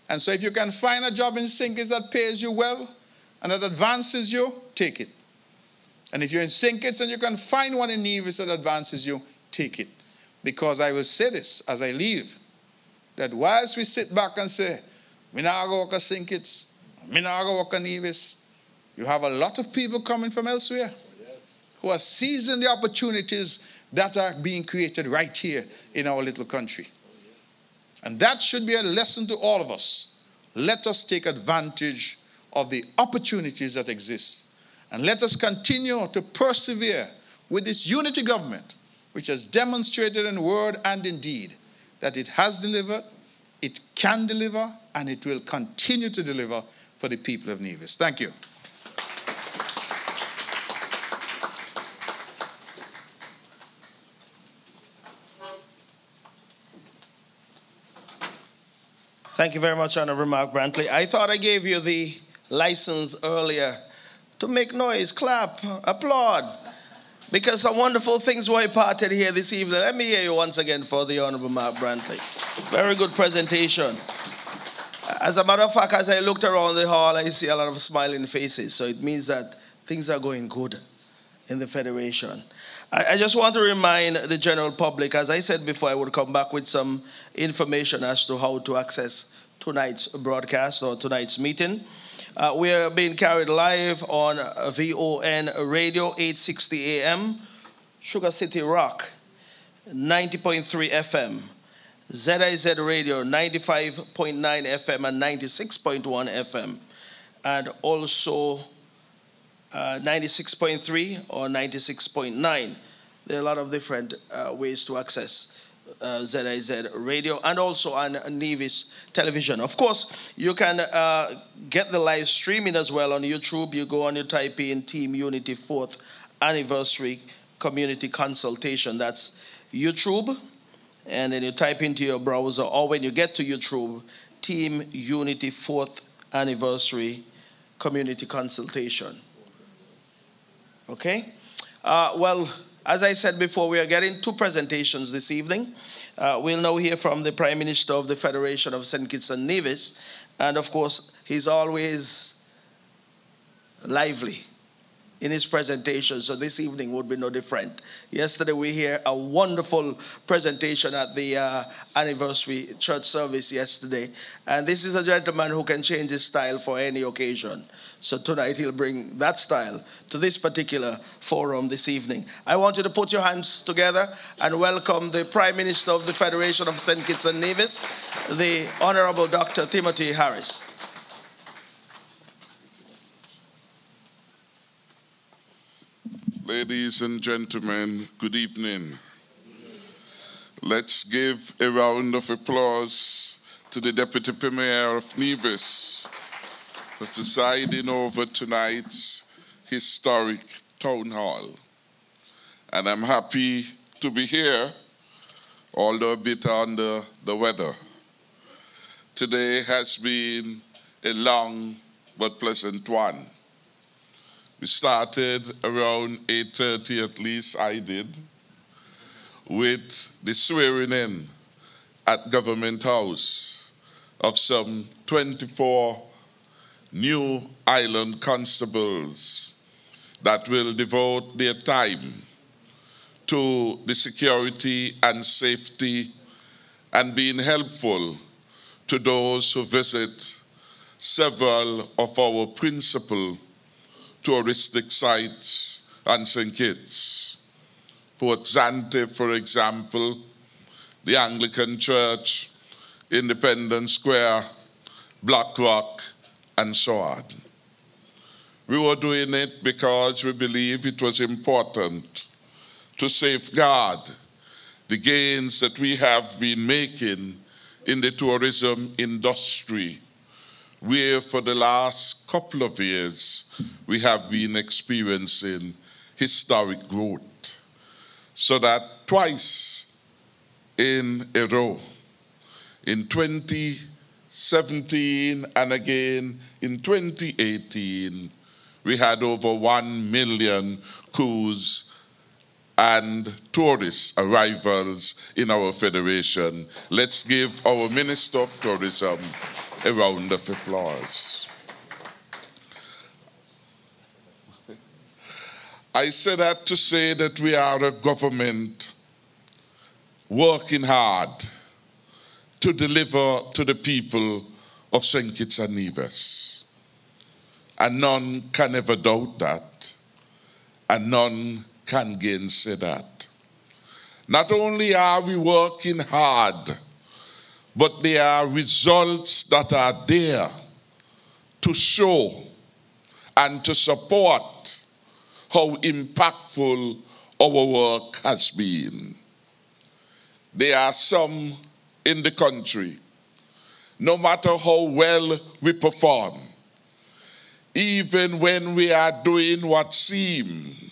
And so if you can find a job in St. Kitts that pays you well and that advances you, take it. And if you're in St. Kitts and you can find one in Nevis that advances you, take it. Because I will say this as I leave, that whilst we sit back and say, "Me nah go work at St. Kitts, me nah go work at Nevis," you have a lot of people coming from elsewhere who are seizing the opportunities that are being created right here in our little country. And that should be a lesson to all of us. let us take advantage of the opportunities that exist. And let us continue to persevere with this unity government, which has demonstrated in word and in deed that it has delivered, it can deliver, and it will continue to deliver for the people of Nevis. Thank you. Thank you very much, Honorable Mark Brantley. I thought I gave you the license earlier to make noise, clap, applaud, because some wonderful things were imparted here this evening. Let me hear you once again for the Honorable Mark Brantley. Very good presentation. As a matter of fact, as I looked around the hall, I see a lot of smiling faces, so it means that things are going good in the Federation. I just want to remind the general public, as I said before, I would come back with some information as to how to access tonight's broadcast or tonight's meeting. We are being carried live on VON Radio 860 AM, Sugar City Rock 90.3 FM, ZIZ Radio 95.9 FM and 96.1 FM, and also 96.3 or 96.9. There are a lot of different ways to access ZIZ Radio, and also on Nevis television. Of course, you can get the live streaming as well on YouTube. You go and you type in Team Unity 4th Anniversary Community Consultation. That's YouTube. And then you type into your browser, or when you get to YouTube, Team Unity 4th Anniversary Community Consultation. Okay? Well, as I said before, we are getting two presentations this evening. We'll now hear from the Prime Minister of the Federation of St. Kitts and Nevis. And of course, he's always lively in his presentation, so this evening would be no different. Yesterday we heard a wonderful presentation at the anniversary church service yesterday, and this is a gentleman who can change his style for any occasion. So tonight he'll bring that style to this particular forum this evening. I want you to put your hands together and welcome the Prime Minister of the Federation of St. Kitts and Nevis, the Honorable Dr. Timothy Harris. Ladies and gentlemen, good evening. Let's give a round of applause to the Deputy Premier of Nevis for presiding over tonight's historic town hall. And I'm happy to be here, although a bit under the weather. Today has been a long but pleasant one. We started around 8:30, at least I did, with the swearing in at Government House of some 24 new island constables that will devote their time to the security and safety and being helpful to those who visit several of our principal touristic sites and St. Kitts. Port Zante, for example, the Anglican Church, Independence Square, Black Rock, and so on. We were doing it because we believe it was important to safeguard the gains that we have been making in the tourism industry, where for the last couple of years we have been experiencing historic growth. So that twice in a row, in 2017 and again in 2018, we had over 1 million cruise and tourist arrivals in our federation. Let's give our Minister of Tourism a round of applause. I say that to say that we are a government working hard to deliver to the people of St. Kitts and Nevis. And none can ever doubt that, and none can gainsay that. Not only are we working hard, but they are results that are there to show and to support how impactful our work has been. There are some in the country, no matter how well we perform, even when we are doing what seems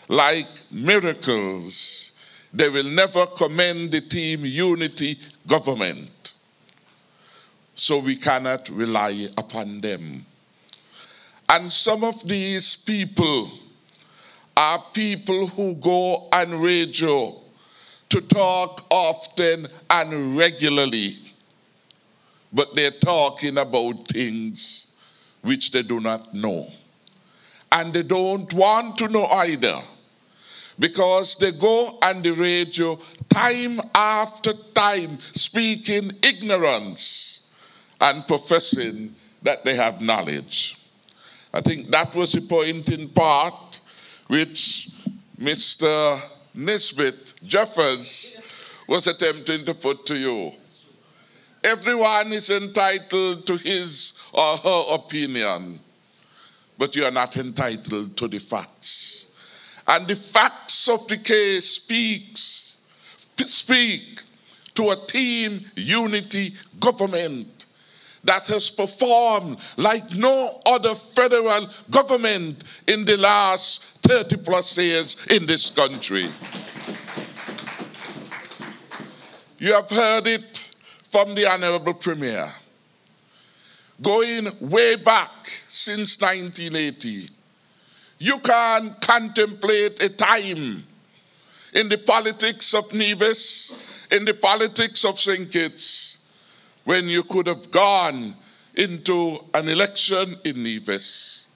like miracles, they will never commend the team unity government. So we cannot rely upon them. And some of these people are people who go on radio to talk often and regularly, but they're talking about things which they do not know. And they don't want to know either, because they go on the radio time after time speaking ignorance and professing that they have knowledge. I think that was the point in part which Mr. Nisbet Jeffers was attempting to put to you. Everyone is entitled to his or her opinion, but you are not entitled to the facts. And the facts of the case speak to a team unity government that has performed like no other federal government in the last 30 plus years in this country. You have heard it from the Honorable Premier. Going way back since 1980, you can contemplate a time in the politics of Nevis, in the politics of St. Kitts, when you could have gone into an election in Nevis,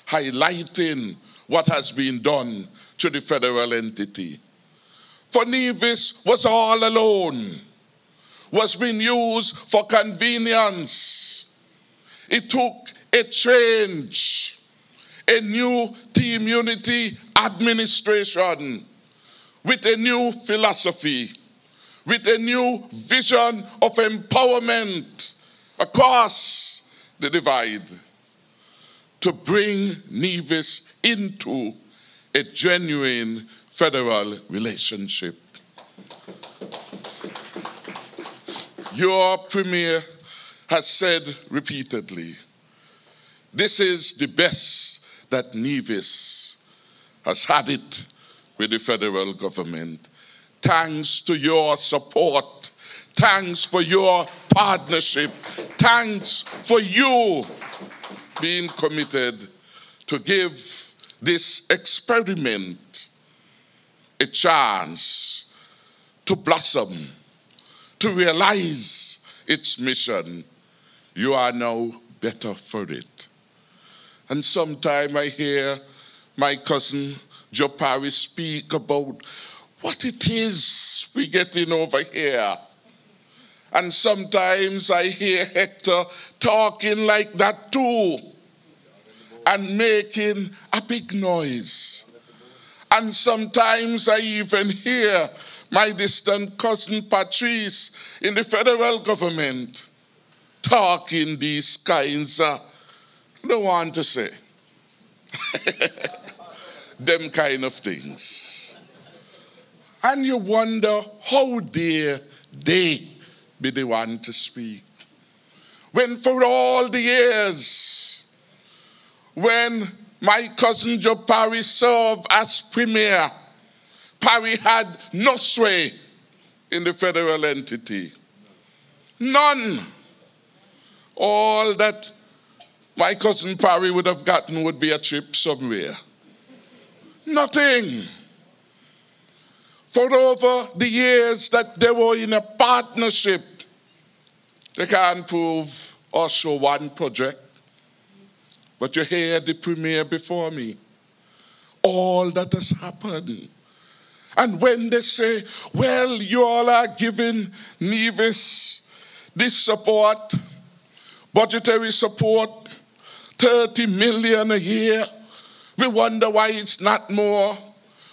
highlighting what has been done to the federal entity. For Nevis was all alone, was being used for convenience. It took a change, a new team unity administration with a new philosophy, with a new vision of empowerment across the divide, to bring Nevis into a genuine federal relationship. Your Premier has said repeatedly, this is the best that Nevis has had it with the federal government. Thanks to your support. Thanks for your partnership. Thanks for you being committed to give this experiment a chance to blossom, to realize its mission. You are now better for it. And sometime I hear my cousin Joe Parry speak about what it is we're getting over here. And sometimes I hear Hector talking like that too, and making a big noise. And sometimes I even hear my distant cousin Patrice in the federal government talking these kinds of, I don't want to say, them kind of things. And you wonder, how dare they be the one to speak? When for all the years, when my cousin Joe Parry served as Premier, Parry had no sway in the federal entity. None. All that my cousin Parry would have gotten would be a trip somewhere. Nothing. For over the years that they were in a partnership, they can't prove or show one project. But you hear the Premier before me. All that has happened. And when they say, well, you all are giving Nevis this support, budgetary support, 30 million a year, we wonder why it's not more.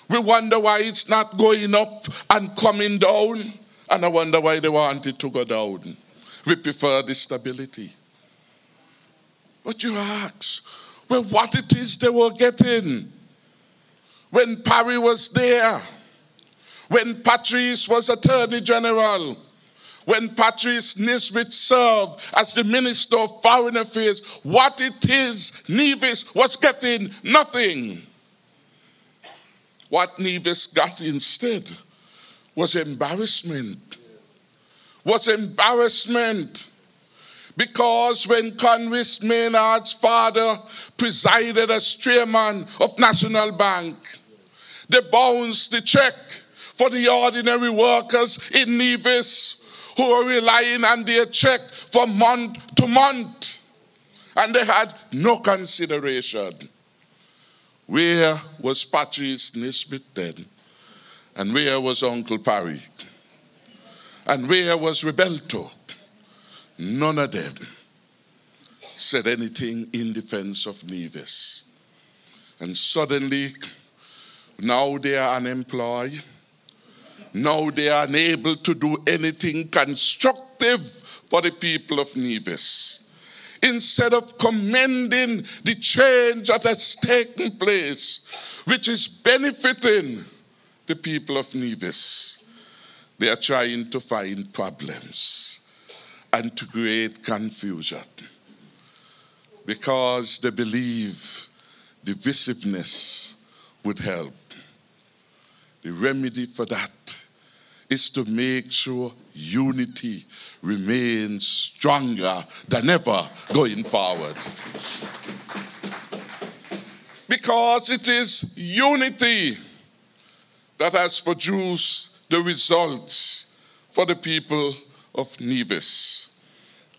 We wonder why it's not going up and coming down. And I wonder why they want it to go down. We prefer the stability. But you ask, well, what it is they were getting when Parry was there, when Patrice was Attorney General, when Patrice Nisbet served as the Minister of Foreign Affairs, what it is Nevis was getting? Nothing. What Nevis got instead was embarrassment. Was embarrassment. Because when Convis Maynard's father presided as chairman of National Bank, they bounced the check for the ordinary workers in Nevis who were relying on their check from month to month. And they had no consideration. Where was Patrice Nisbet then? And where was Uncle Parry? And where was Rebelto? None of them said anything in defense of Nevis. And suddenly, now they are unemployed. Now they are unable to do anything constructive for the people of Nevis. Instead of commending the change that has taken place, which is benefiting the people of Nevis, they are trying to find problems and to create confusion because they believe divisiveness would help. The remedy for that is to make sure unity remains stronger than ever going forward. Because it is unity that has produced the results for the people of Nevis.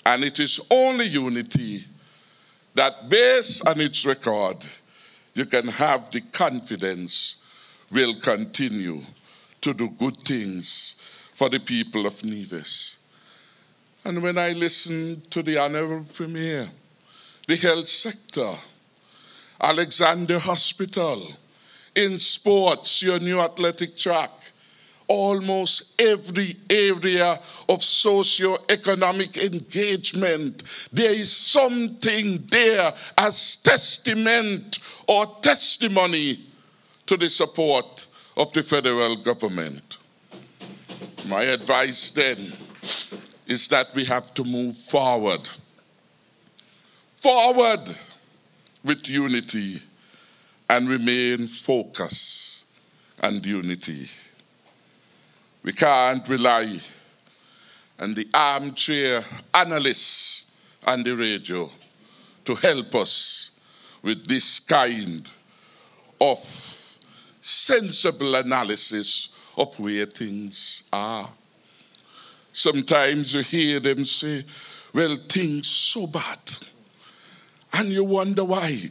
And it is only unity that, based on its record, you can have the confidence will continue to do good things for the people of Nevis. And when I listen to the Honorable Premier, the health sector, Alexander Hospital, in sports, your new athletic track, almost every area of socio-economic engagement, there is something there as testament or testimony to the support of the federal government. My advice then is that we have to move forward. Forward with unity and remain focused on unity. We can't rely on the armchair analysts on the radio to help us with this kind of sensible analysis of where things are. Sometimes you hear them say, well, things so bad, and you wonder why.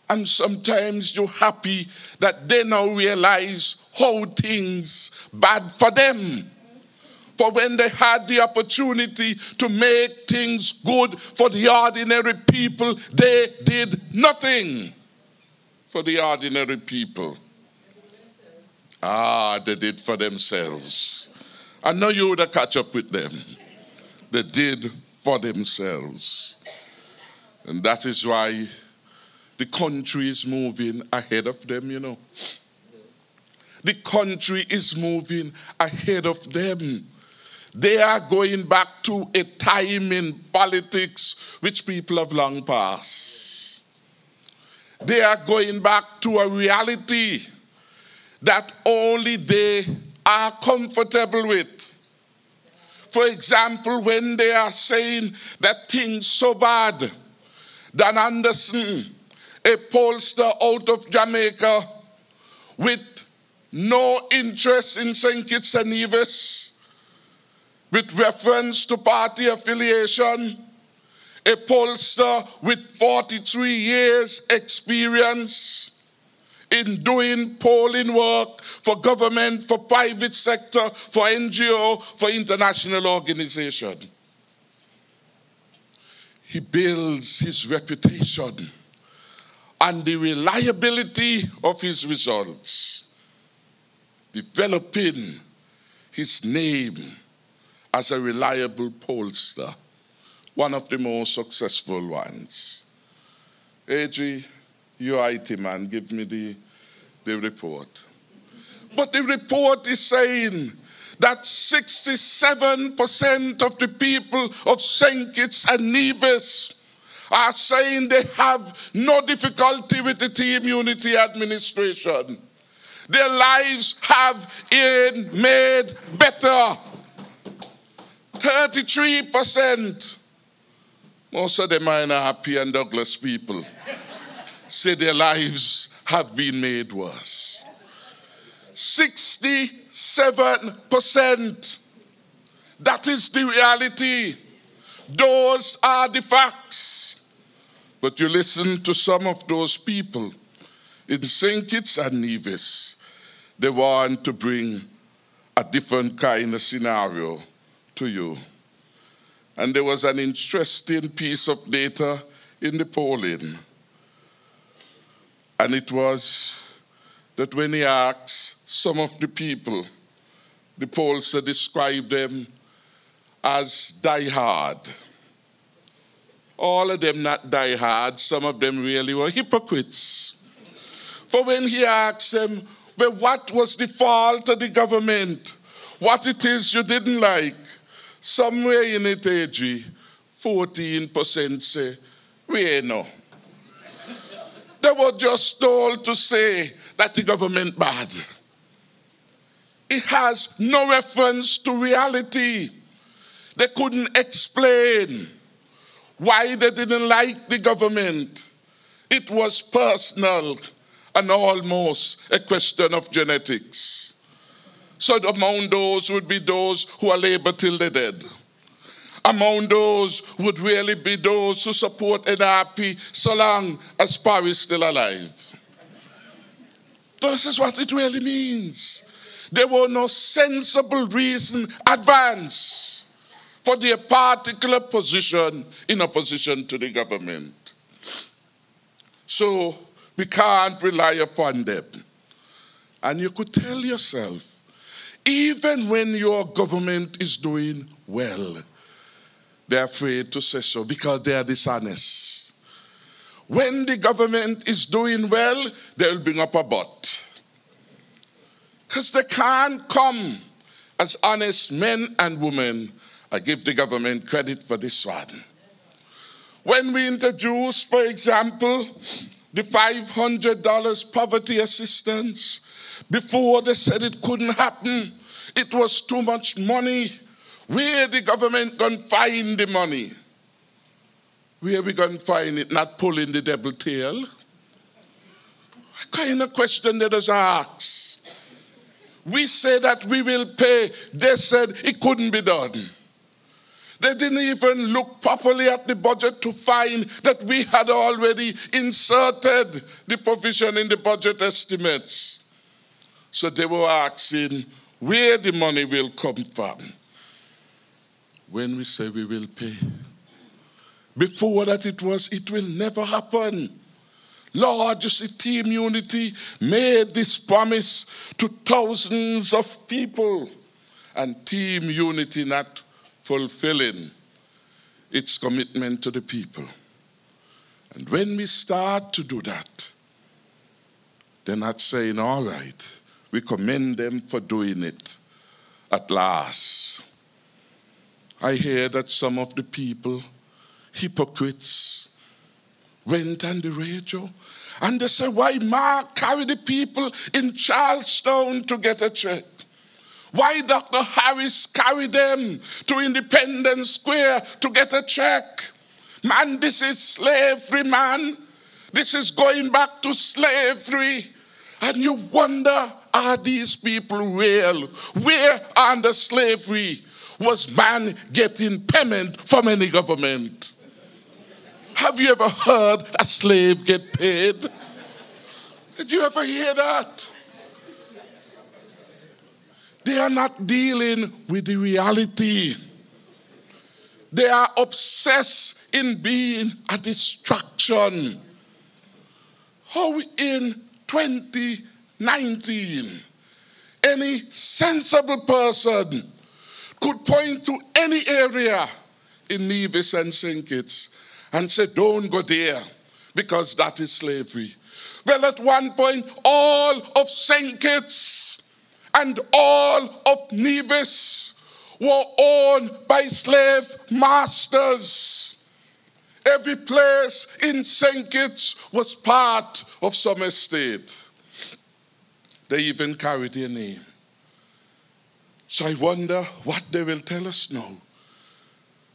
And sometimes you're happy that they now realize how things bad for them. For when they had the opportunity to make things good for the ordinary people, they did nothing for the ordinary people. They did for themselves. I know you would have catch up with them. They did for themselves. And that is why the country is moving ahead of them, you know. The country is moving ahead of them. They are going back to a time in politics which people have long passed. They are going back to a reality that only they are comfortable with. For example, when they are saying that things so bad, Dan Anderson, a pollster out of Jamaica with no interest in St. Kitts and Nevis, with reference to party affiliation, a pollster with 43 years experience in doing polling work for government, for private sector, for NGO, for international organization. He builds his reputation on the reliability of his results, developing his name as a reliable pollster, one of the most successful ones. AG, you IT man, give me the report. But the report is saying that 67% of the people of St. Kitts and Nevis are saying they have no difficulty with the team unity administration. Their lives have been made better. 33%. Most of them are Happy and Douglas people. Say their lives have been made worse. 67%. That is the reality. Those are the facts. But you listen to some of those people in St. Kitts and Nevis, they want to bring a different kind of scenario to you. And there was an interesting piece of data in the polling. And it was that when he asked some of the people, the pollster described them as die-hard. All of them not die-hard, some of them really were hypocrites. For when he asked them, well, what was the fault of the government? What it is you didn't like? Somewhere in it, AG, 14% say, we know. They were just told to say that the government bad. It has no reference to reality. They couldn't explain why they didn't like the government. It was personal and almost a question of genetics. So among those would be those who are labor till they're dead. Among those would really be those who support NRP so long as Parry is still alive. This is what it really means. There were no sensible reason advanced for their particular position in opposition to the government. So we can't rely upon them. And you could tell yourself, even when your government is doing well, they're afraid to say so because they are dishonest. When the government is doing well, they'll bring up a but. Because they can't come as honest men and women. I give the government credit for this one. When we introduced, for example, the $500 poverty assistance, before they said it couldn't happen, it was too much money. Where the government going to find the money? Where we going to find it? Not pulling the devil tail? What kind of question they just ask? We say that we will pay. They said it couldn't be done. They didn't even look properly at the budget to find that we had already inserted the provision in the budget estimates. So they were asking where the money will come from. When we say we will pay, before that it will never happen. Lord, you see, Team Unity made this promise to thousands of people, and Team Unity not fulfilling its commitment to the people. And when we start to do that, they're not saying, all right, we commend them for doing it at last. I hear that some of the people, hypocrites, went on the radio and they said, why Mark carry the people in Charlestown to get a check? Why Dr. Harris carry them to Independence Square to get a check? Man, this is slavery, man. This is going back to slavery. And you wonder, are these people real? Where under slavery was man getting payment from any government? Have you ever heard a slave get paid? Did you ever hear that? They are not dealing with the reality. They are obsessed in being a distraction. How in 2019, any sensible person could point to any area in Nevis and St. Kitts and say, don't go there, because that is slavery. Well, at one point, all of St. Kitts and all of Nevis were owned by slave masters. Every place in St. Kitts was part of some estate. They even carried their name. So I wonder what they will tell us now.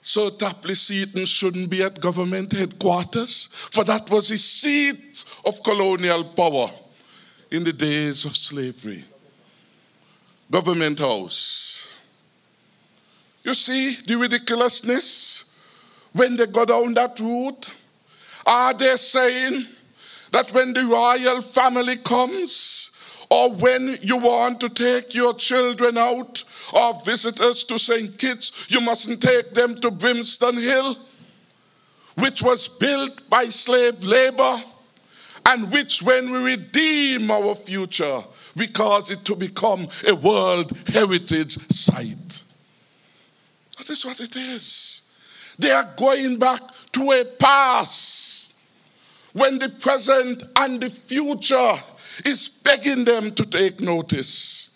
So Tapley Seton shouldn't be at government headquarters, for that was his seat of colonial power in the days of slavery. Government House. You see the ridiculousness when they go down that route? Are they saying that when the royal family comes, or when you want to take your children out or visitors to St. Kitts, you mustn't take them to Brimstone Hill, which was built by slave labor, and which, when we redeem our future, we cause it to become a World Heritage Site. That is what it is. They are going back to a past when the present and the future is begging them to take notice.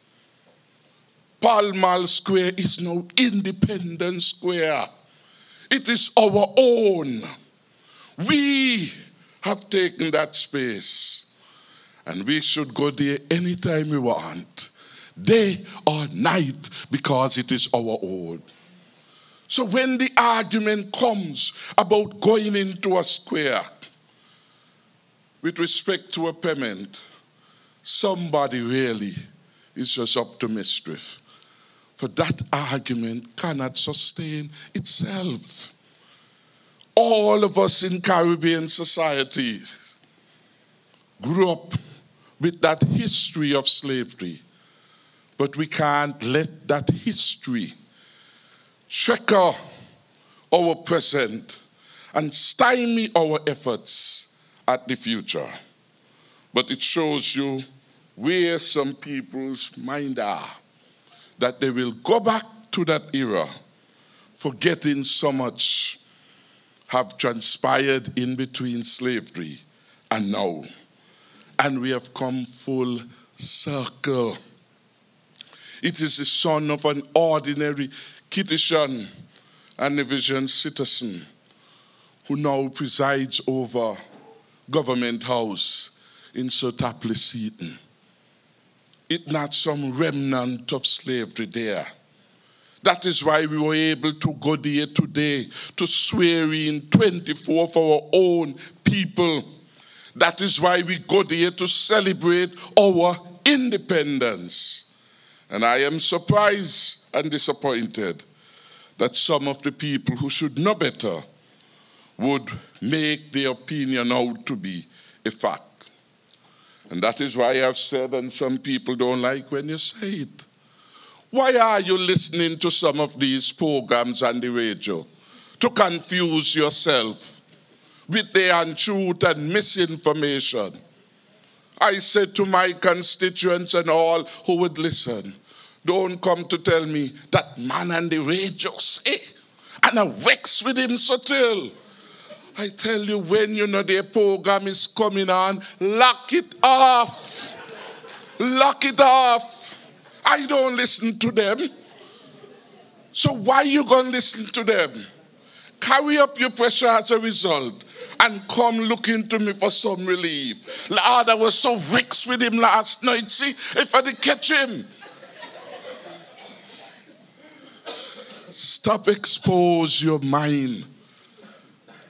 Pall Mall Square is now Independence Square. It is our own. We have taken that space, and we should go there anytime we want, day or night, because it is our own. So when the argument comes about going into a square with respect to a payment, somebody really is just up to mischief. For that argument cannot sustain itself. All of us in Caribbean society grew up with that history of slavery, but we can't let that history checker our present and stymie our efforts at the future. But it shows you where some people's minds are, that they will go back to that era, forgetting so much have transpired in between slavery and now. And we have come full circle. It is the son of an ordinary Kittitian and Nevisian citizen who now presides over Government House in Sir Tapley Seton. It's not some remnant of slavery there. That is why we were able to go there today to swear in 24 of our own people. That is why we go there to celebrate our independence. And I am surprised and disappointed that some of the people who should know better would make their opinion out to be a fact. And that is why I've said, and some people don't like when you say it, why are you listening to some of these programs on the radio to confuse yourself with the untruth and misinformation? I said to my constituents and all who would listen, don't come to tell me that man on the radio say, and I vex with him so till. I tell you, when you know their program is coming on, lock it off. Lock it off. I don't listen to them. So why are you going to listen to them? Carry up your pressure as a result and come looking to me for some relief. Lord, I was so vexed with him last night. See, if I did catch him. Stop expose your mind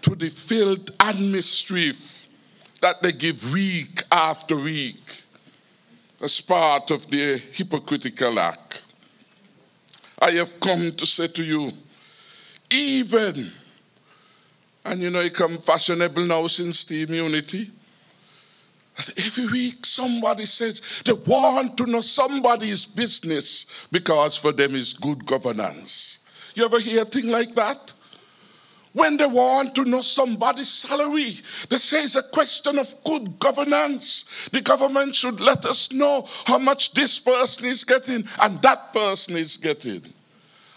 to the filth and mischief that they give week after week as part of their hypocritical act. I have come to say to you, even, and you know it come fashionable now since the immunity, that every week somebody says they want to know somebody's business because for them is good governance. You ever hear a thing like that? When they want to know somebody's salary, they say it's a question of good governance. The government should let us know how much this person is getting and that person is getting.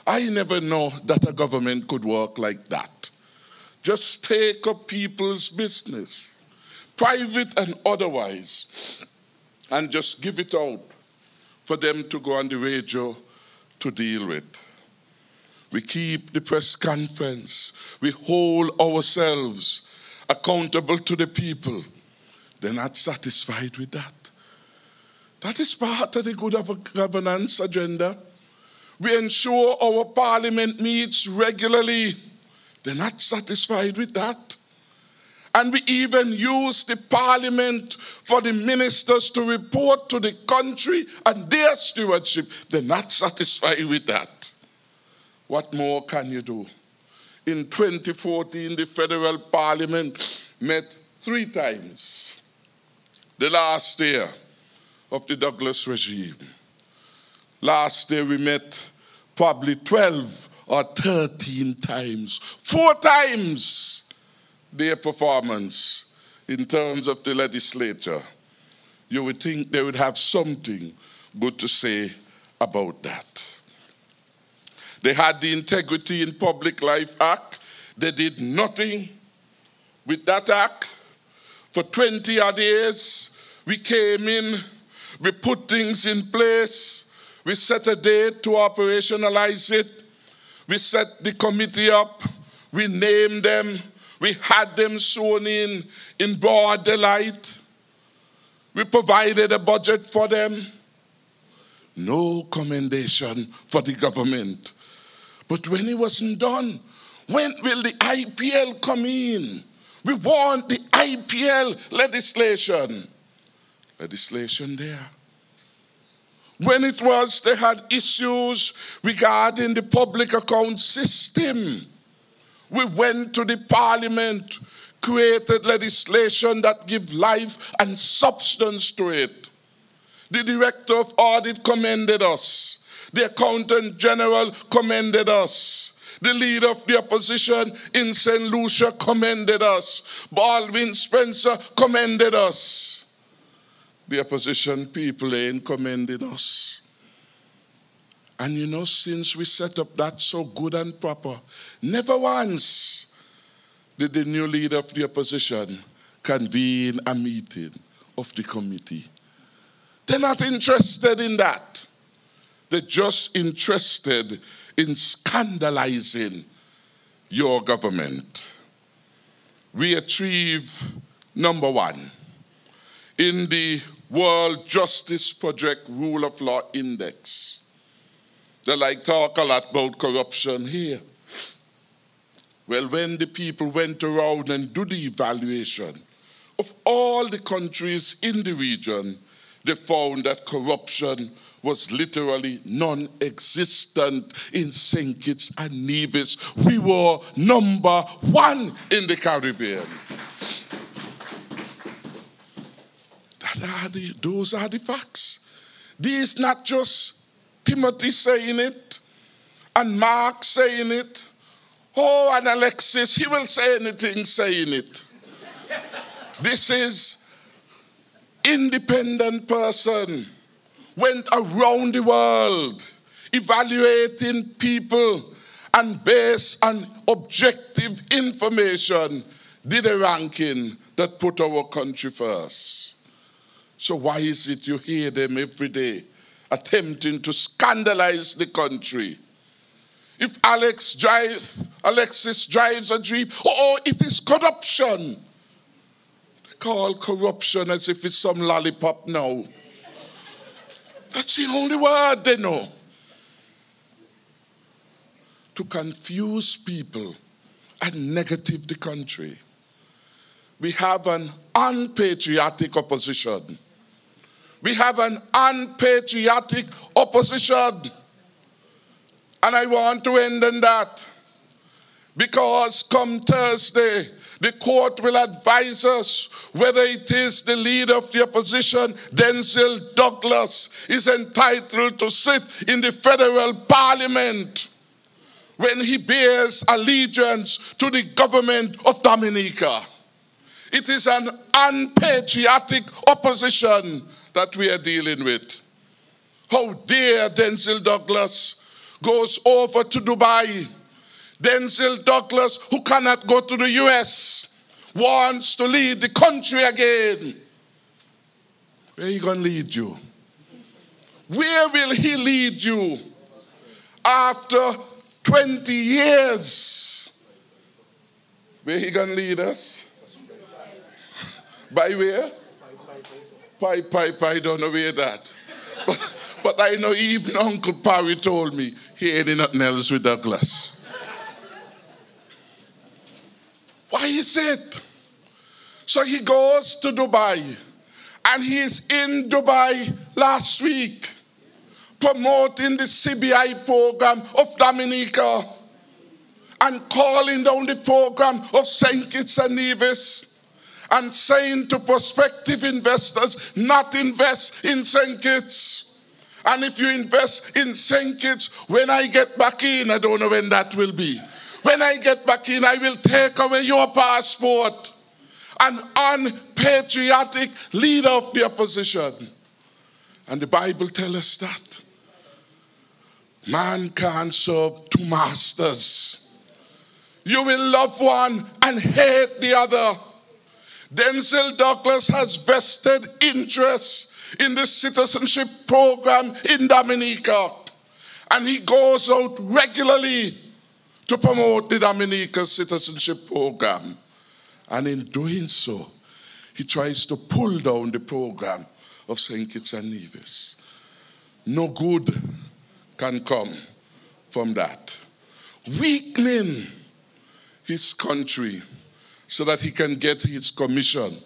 I never know that a government could work like that. Just take up people's business, private and otherwise, and just give it out for them to go on the radio to deal with. We keep the press conference. We hold ourselves accountable to the people. They're not satisfied with that. That is part of the good governance agenda. We ensure our parliament meets regularly. They're not satisfied with that. And we even use the parliament for the ministers to report to the country and their stewardship. They're not satisfied with that. What more can you do? In 2014, the federal parliament met 3 times. The last year of the Douglas regime. Last year we met probably 12 or 13 times. 4 times their performance in terms of the legislature. You would think they would have something good to say about that. They had the Integrity in Public Life Act. They did nothing with that act. For 20 odd years, we came in, we put things in place, we set a date to operationalize it, we set the committee up, we named them, we had them sworn in broad daylight, we provided a budget for them. No commendation for the government. But when it wasn't done, when will the IPL come in? We want the IPL legislation. Legislation there. When it was, they had issues regarding the public account system. We went to the parliament, created legislation that give life and substance to it. The director of audit commended us. The accountant general commended us. The leader of the opposition in St. Lucia commended us. Baldwin Spencer commended us. The opposition people ain't commended us. And you know, since we set up that so good and proper, never once did the new leader of the opposition convene a meeting of the committee. They're not interested in that. They're just interested in scandalizing your government. We achieve number 1 in the World Justice Project Rule of Law Index. They like talk a lot about corruption here. Well, when the people went around and do the evaluation of all the countries in the region, they found that corruption was literally non-existent in St. Kitts and Nevis. We were number 1 in the Caribbean. Those are the facts. These not just Timothy saying it and Mark saying it. Oh, and Alexis, he will say anything saying it. This is independent person went around the world evaluating people and based on objective information did a ranking that put our country first. So why is it you hear them every day attempting to scandalize the country? If Alexis drives a Jeep, oh, it is corruption. They call corruption as if it's some lollipop now. That's the only word they know. To confuse people and negative the country. We have an unpatriotic opposition. We have an unpatriotic opposition. And I want to end on that. Because come Thursday, the court will advise us whether it is the leader of the opposition, Denzel Douglas, is entitled to sit in the federal parliament. when he bears allegiance to the government of Dominica. It is an unpatriotic opposition that we are dealing with. How dare Denzel Douglas goes over to Dubai. Denzel Douglas, who cannot go to the US, wants to lead the country again. Where are you going to lead you? Where will he lead you after 20 years? Where are you going to lead us? By where? I don't know where that. But I know even Uncle Parry told me he ain't nothing else with Douglas. Why is it? So he goes to Dubai, and he's in Dubai last week promoting the CBI program of Dominica and calling down the program of St. Kitts and Nevis and saying to prospective investors, not invest in St. Kitts. And if you invest in St. Kitts, when I get back in, I don't know when that will be. When I get back in, I will take away your passport. An unpatriotic leader of the opposition. And the Bible tells us that man can't serve two masters. You will love one and hate the other. Denzel Douglas has vested interest in the citizenship program in Dominica. And he goes out regularly to promote the Dominica citizenship program. And in doing so, he tries to pull down the program of St. Kitts and Nevis. No good can come from that. Weakening his country so that he can get his commission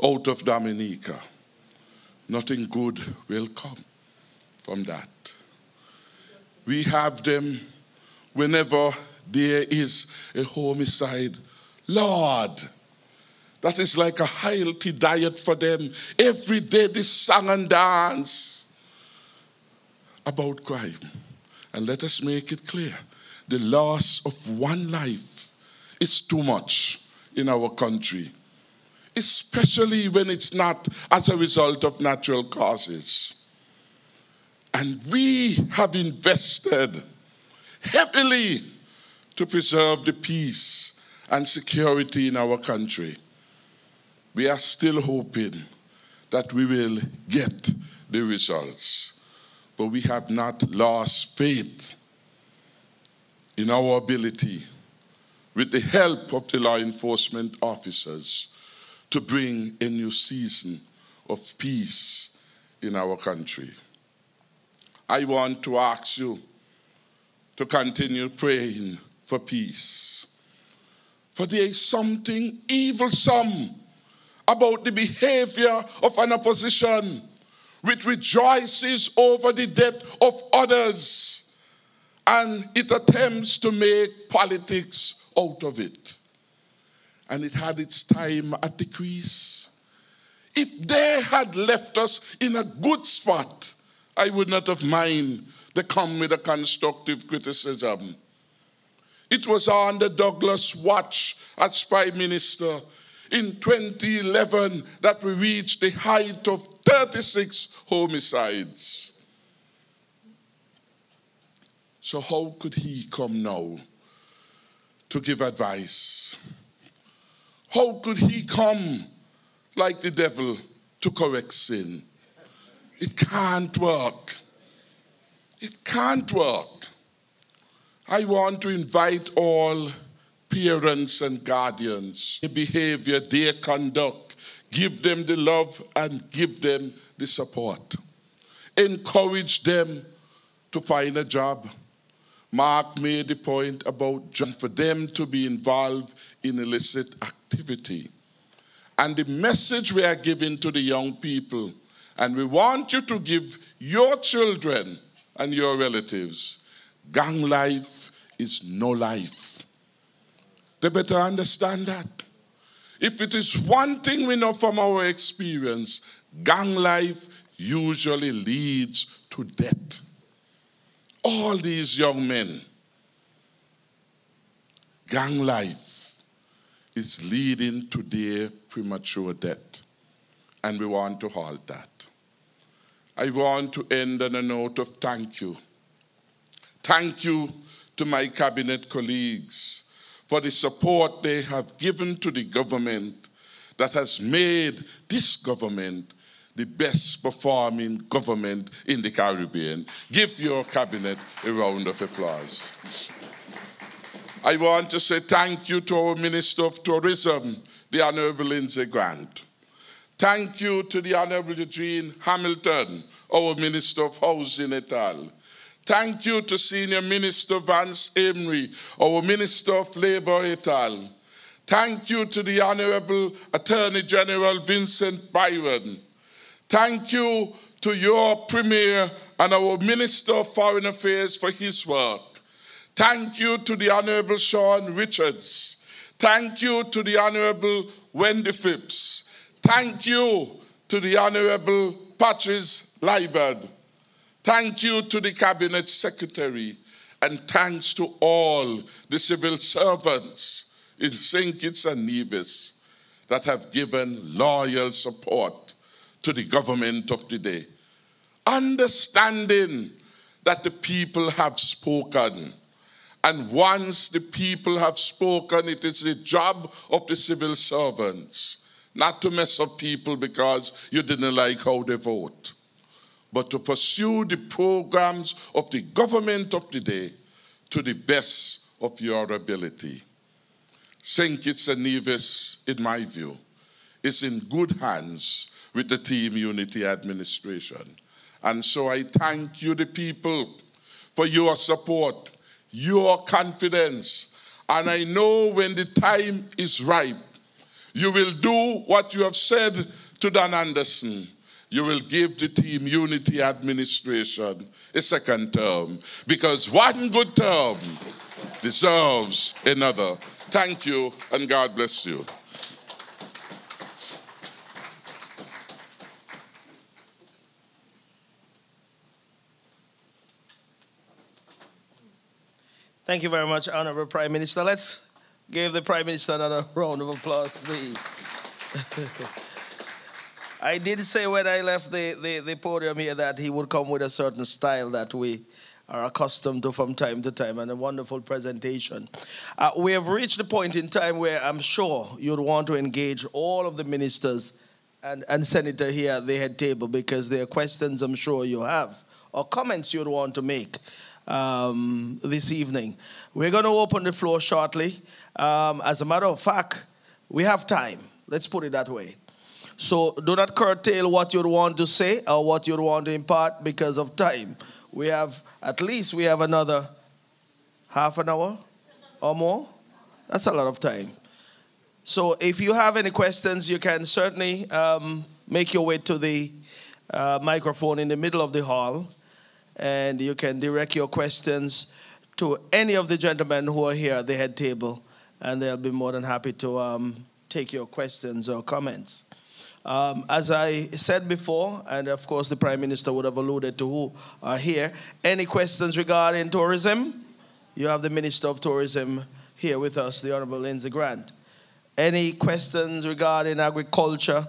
out of Dominica. Nothing good will come from that. We have them whenever there is a homicide. Lord, that is like a healthy diet for them. Every day they sing and dance about crime. And let us make it clear, the loss of one life is too much in our country, especially when it's not as a result of natural causes. And we have invested heavily to preserve the peace and security in our country. We are still hoping that we will get the results. But we have not lost faith in our ability, with the help of the law enforcement officers, to bring a new season of peace in our country. I want to ask you to continue praying for peace. For there is something evil about the behavior of an opposition which rejoices over the death of others, and it attempts to make politics out of it. And it had its time at the crease. If they had left us in a good spot, I would not have minded they come with a constructive criticism. It was under Douglas' watch as Prime Minister in 2011 that we reached the height of 36 homicides. So how could he come now to give advice? How could he come like the devil to correct sin? It can't work. It can't work. I want to invite all parents and guardians, their behavior, their conduct, give them the love and give them the support. Encourage them to find a job. Mark made the point about for them to be involved in illicit activity. And the message we are giving to the young people, and we want you to give your children and your relatives, gang life is no life. They better understand that. If it is one thing we know from our experience, gang life usually leads to death. All these young men gang life is leading to their premature death. And we want to halt that. I want to end on a note of thank you. Thank you to my cabinet colleagues for the support they have given to the government that has made this government the best performing government in the Caribbean. Give your cabinet a round of applause. I want to say thank you to our Minister of Tourism, the Honorable Lindsay Grant. Thank you to the Honorable Eugene Hamilton, our Minister of Housing et al. Thank you to Senior Minister Vance Amory, our Minister of Labor et al. Thank you to the Honorable Attorney General Vincent Byron. Thank you to your Premier and our Minister of Foreign Affairs for his work. Thank you to the Honorable Sean Richards. Thank you to the Honorable Wendy Phipps. Thank you to the Honorable Patrice Liebert. Thank you to the Cabinet Secretary. And thanks to all the civil servants in St. Kitts and Nevis that have given loyal support to the government of the day. Understanding that the people have spoken. And once the people have spoken, it is the job of the civil servants not to mess up people because you didn't like how they vote, but to pursue the programs of the government of the day to the best of your ability. St. Kitts and Nevis, in my view, is in good hands with the Team Unity administration. And so I thank you, the people, for your support, your confidence. And I know when the time is ripe, you will do what you have said to Dan Anderson. You will give the Team Unity administration a second term, because one good term deserves another. Thank you, and God bless you. Thank you very much, Honorable Prime Minister. Let's give the Prime Minister another round of applause, please. I did say when I left the podium here that he would come with a certain style that we are accustomed to from time to time, and a wonderful presentation. We have reached the point in time where I'm sure you'd want to engage all of the ministers and senator here at the head table, because there are questions I'm sure you have, or comments you'd want to make this evening. We're going to open the floor shortly. As a matter of fact, we have time. Let's put it that way. So do not curtail what you'd want to say or what you'd want to impart because of time. We have, at least we have another half an hour or more. That's a lot of time. So if you have any questions, you can certainly make your way to the microphone in the middle of the hall, and you can direct your questions to any of the gentlemen who are here at the head table, and they'll be more than happy to take your questions or comments. As I said before, and of course the Prime Minister would have alluded to who are here, any questions regarding tourism? You have the Minister of Tourism here with us, the Honorable Lindsay Grant. Any questions regarding agriculture,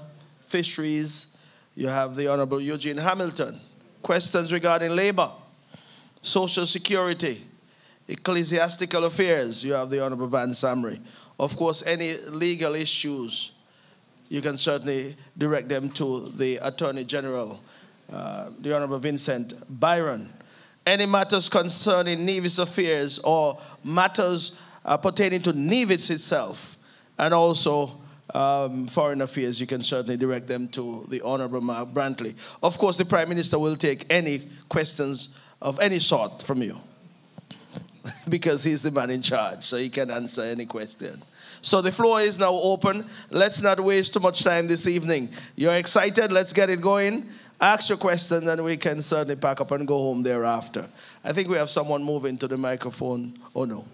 fisheries? You have the Honorable Eugene Hamilton. Questions regarding labor, social security, ecclesiastical affairs? You have the Honorable Vance Amory. Of course, any legal issues, you can certainly direct them to the Attorney General, the Honorable Vincent Byron. Any matters concerning Nevis affairs or matters pertaining to Nevis itself, and also foreign affairs, you can certainly direct them to the Honorable Brantley. Of course, the Prime Minister will take any questions of any sort from you because he's the man in charge, so he can answer any question. So the floor is now open. Let's not waste too much time this evening. You're excited? Let's get it going. Ask your question, and we can certainly pack up and go home thereafter. I think we have someone moving to the microphone. Oh, no.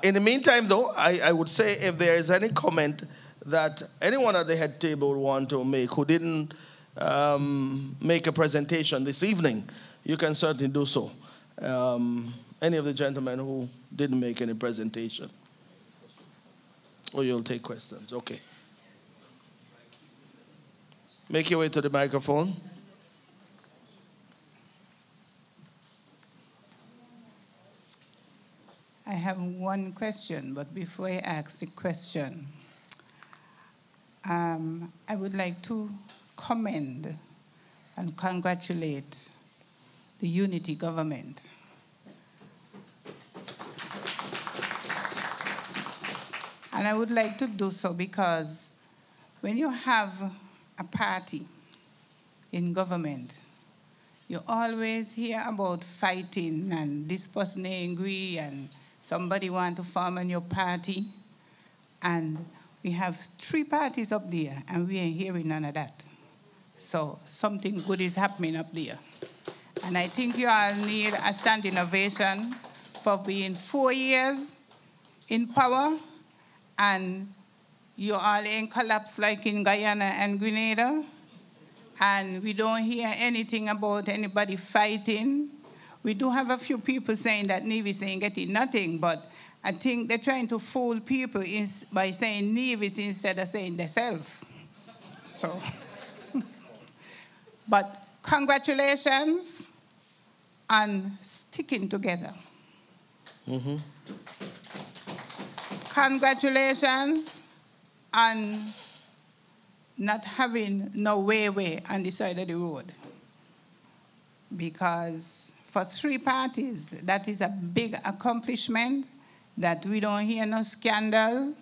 In the meantime, though, I would say if there is any comment that anyone at the head table would want to make who didn't make a presentation this evening, you can certainly do so. Any of the gentlemen who didn't make any presentation? Or you'll take questions? Okay. Make your way to the microphone. I have one question, but before I ask the question, I would like to commend and congratulate the unity government. And I would like to do so because when you have a party in government, you always hear about fighting and this person angry and somebody want to form a new party. And we have 3 parties up there and we ain't hearing none of that. So something good is happening up there. And I think you all need a standing ovation for being 4 years in power, and you all ain't collapsed like in Guyana and Grenada. And we don't hear anything about anybody fighting. We do have a few people saying that Nevis ain't getting nothing, but I think they're trying to fool people by saying Nevis instead of saying themselves. So, but congratulations on sticking together. Mm-hmm. Congratulations on not having no way on the side of the road. Because for 3 parties, that is a big accomplishment, that we don't hear no scandal,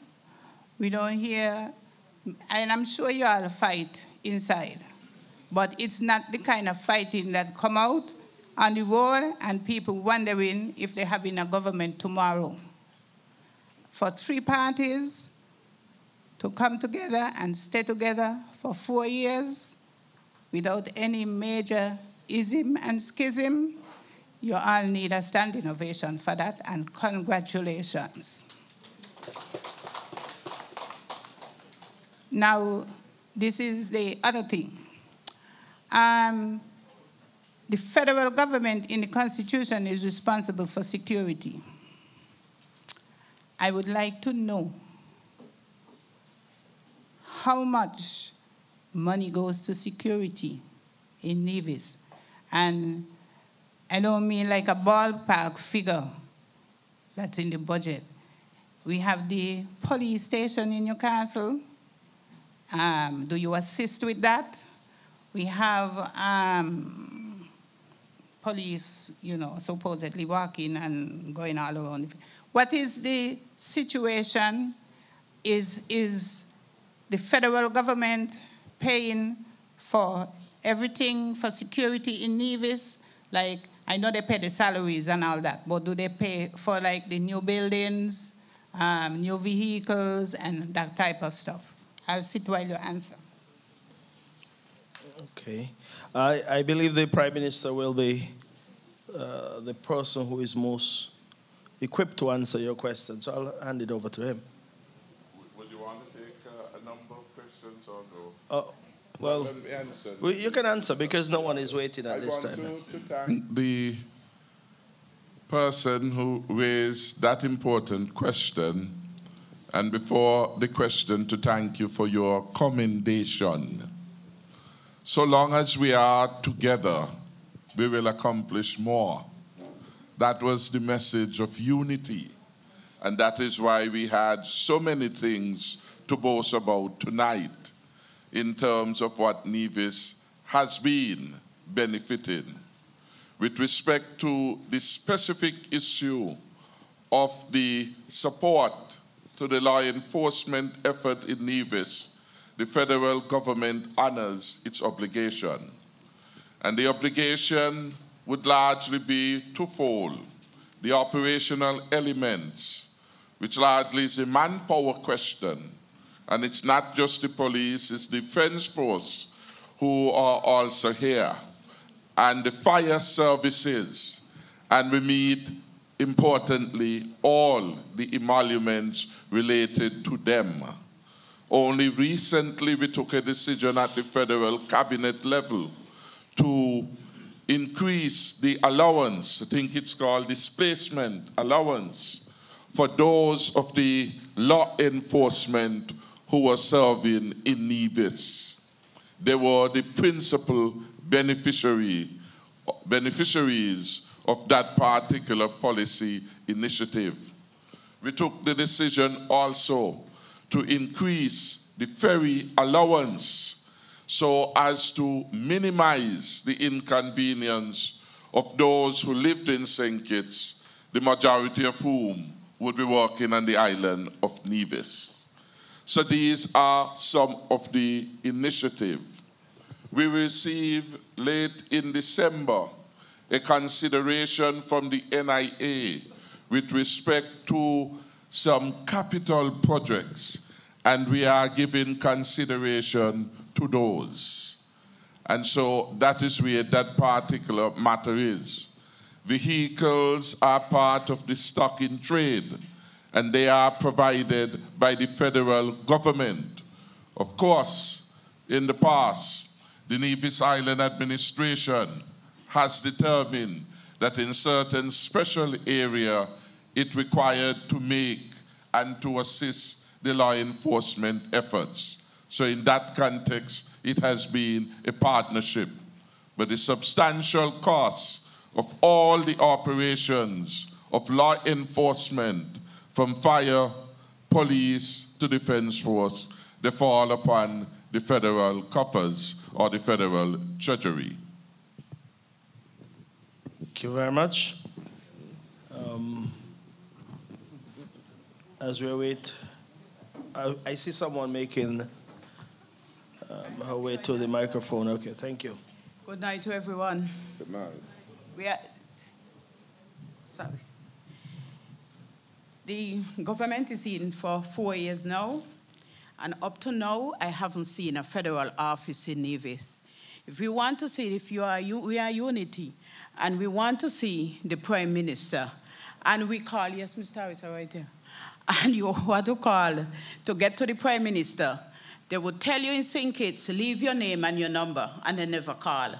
we don't hear, and I'm sure you all fight inside, but it's not the kind of fighting that come out on the road and people wondering if they're having a government tomorrow. For 3 parties to come together and stay together for 4 years without any major ism and schism, you all need a standing ovation for that, and congratulations. Now, this is the other thing. The federal government in the Constitution is responsible for security. I would like to know how much money goes to security in Nevis. And I don't mean like a ballpark figure that's in the budget. We have the police station in Newcastle. Do you assist with that? We have police, supposedly walking and going all around. What is the situation? Is the federal government paying for everything for security in Nevis? Like, I know they pay the salaries and all that, but do they pay for like the new buildings, new vehicles, and that type of stuff? I'll sit while you answer. Okay. I believe the Prime Minister will be the person who is most equipped to answer your question, so I'll hand it over to him. Would you want to take a number of questions or no? Well, let me answer. You can answer because no one is waiting at this time. I want to thank the person who raised that important question, and before the question, to thank you for your commendation. So long as we are together, we will accomplish more. That was the message of unity, and that is why we had so many things to boast about tonight in terms of what Nevis has been benefiting. With respect to the specific issue of the support to the law enforcement effort in Nevis, the federal government honors its obligation. And the obligation would largely be twofold. The operational elements, which largely is a manpower question. And it's not just the police, it's the defense force who are also here, and the fire services. And we meet, importantly, all the emoluments related to them. Only recently we took a decision at the federal cabinet level to increase the allowance, I think it's called displacement allowance, for those of the law enforcement who were serving in Nevis. They were the principal beneficiaries of that particular policy initiative. We took the decision also to increase the ferry allowance so as to minimize the inconvenience of those who lived in St. Kitts, the majority of whom would be working on the island of Nevis. So these are some of the initiatives. We received late in December a consideration from the NIA with respect to some capital projects, and we are giving consideration to those. And so that is where that particular matter is. Vehicles are part of the stock in trade, and they are provided by the federal government. Of course, in the past, the Nevis Island administration has determined that in certain special area, it required to make and to assist the law enforcement efforts. So in that context, it has been a partnership. But the substantial cost of all the operations of law enforcement, from fire, police to defense force, they fall upon the federal coffers or the federal treasury. Thank you very much. As we wait, I see someone making her way to the microphone. Okay, thank you. Good night to everyone. Good night. The government is in for 4 years now, and up to now, I haven't seen a federal office in Nevis. If we want to see, we are unity, and we want to see the Prime Minister, and we call, yes, Mr. Harris, right there, and you want to call to get to the Prime Minister, they would tell you in St. Kitts, leave your name and your number, and they never call.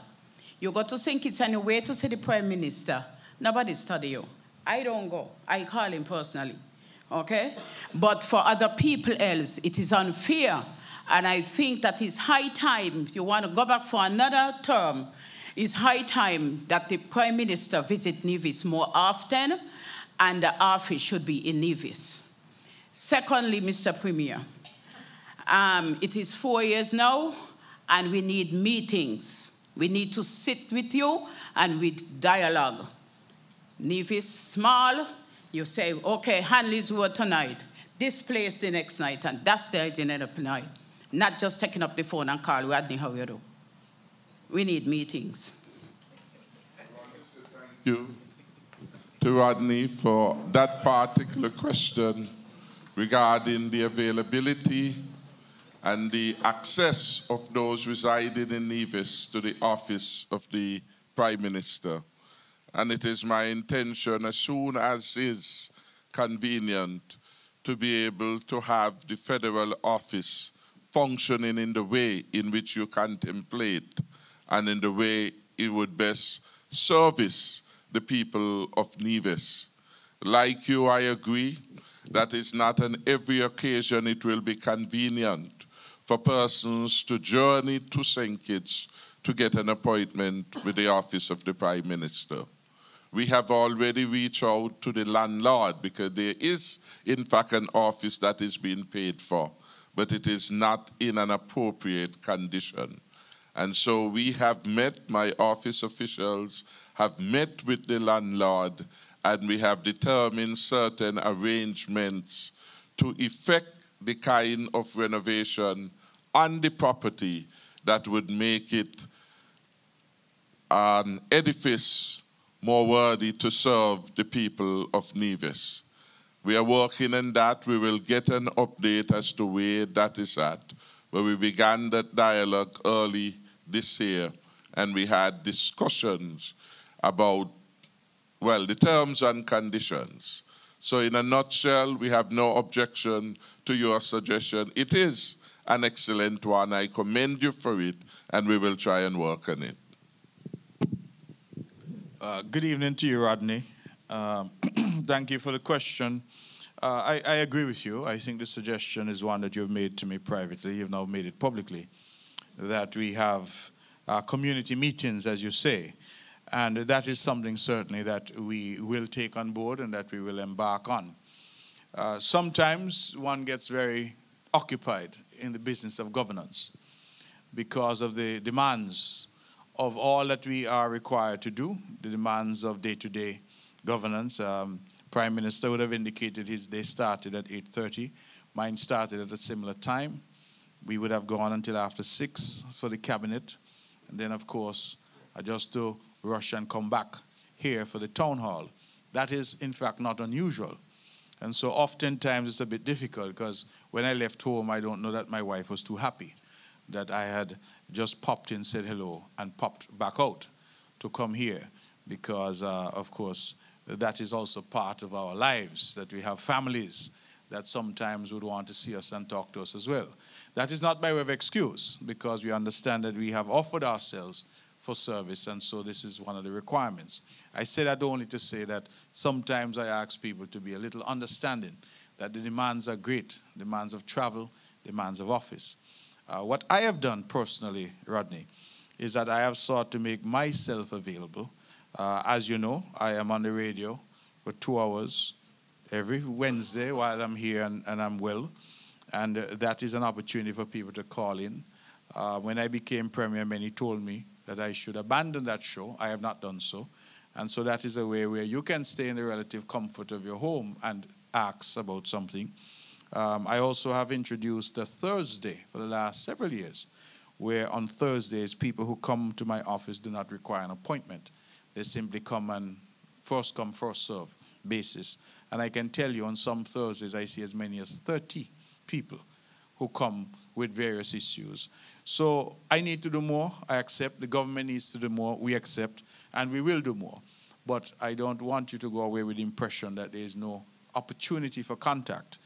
You go to St. Kitts and you wait to see the Prime Minister. Nobody study you. I don't go. I call him personally, okay? But for other people else, it is unfair. And I think that it's high time, if you want to go back for another term, it's high time that the Prime Minister visit Nevis more often, and the office should be in Nevis. Secondly, Mr. Premier, it is 4 years now, and we need meetings. We need to sit with you and with dialogue. Nevis small, you say, okay, Hanley's word tonight, this place the next night, and that's the agenda of the night. Not just taking up the phone and call Rodney, how you do. We need meetings. Thank you to Rodney for that particular question regarding the availability and the access of those residing in Nevis to the office of the Prime Minister. And it is my intention, as soon as is convenient, to be able to have the federal office functioning in the way in which you contemplate and in the way it would best service the people of Nevis. Like you, I agree that it's not on every occasion it will be convenient for persons to journey to St. Kitts to get an appointment with the office of the Prime Minister. We have already reached out to the landlord because there is, in fact, an office that is being paid for, but it is not in an appropriate condition. And so we have met, my office officials have met with the landlord, and we have determined certain arrangements to effect the kind of renovation on the property that would make it an edifice more worthy to serve the people of Nevis. We are working on that. We will get an update as to where that is at. But we began that dialogue early this year, and we had discussions about, well, the terms and conditions. So in a nutshell, we have no objection to your suggestion. It is an excellent one. I commend you for it, and we will try and work on it. Good evening to you, Rodney. Thank you for the question. I agree with you. I think the suggestion is one that you've made to me privately. You've now made it publicly, that we have community meetings, as you say. And that is something certainly that we will take on board and that we will embark on. Sometimes one gets very occupied in the business of governance because of the demands of all that we are required to do, the demands of day-to-day governance. Prime Minister would have indicated his day started at 8:30. Mine started at a similar time. We would have gone until after 6 for the cabinet. And then, of course, just to rush and come back here for the town hall. That is, in fact, not unusual. And so oftentimes it's a bit difficult because when I left home, I don't know that my wife was too happy that I had just popped in, said hello, and popped back out to come here because, of course, that is also part of our lives, that we have families that sometimes would want to see us and talk to us as well. That is not by way of excuse because we understand that we have offered ourselves for service, and so this is one of the requirements. I say that only to say that sometimes I ask people to be a little understanding that the demands are great, demands of travel, demands of office. What I have done personally, Rodney, is that I have sought to make myself available. As you know, I am on the radio for 2 hours every Wednesday while I'm here and I'm well, and that is an opportunity for people to call in. When I became Premier, many told me that I should abandon that show. I have not done so. And so that is a way where you can stay in the relative comfort of your home and ask about something. I also have introduced a Thursday for the last several years, where on Thursdays, people who come to my office do not require an appointment. They simply come on first come, first serve basis. And I can tell you on some Thursdays, I see as many as 30 people who come with various issues. So I need to do more. I accept. The government needs to do more. We accept. And we will do more. But I don't want you to go away with the impression that there is no opportunity for contact.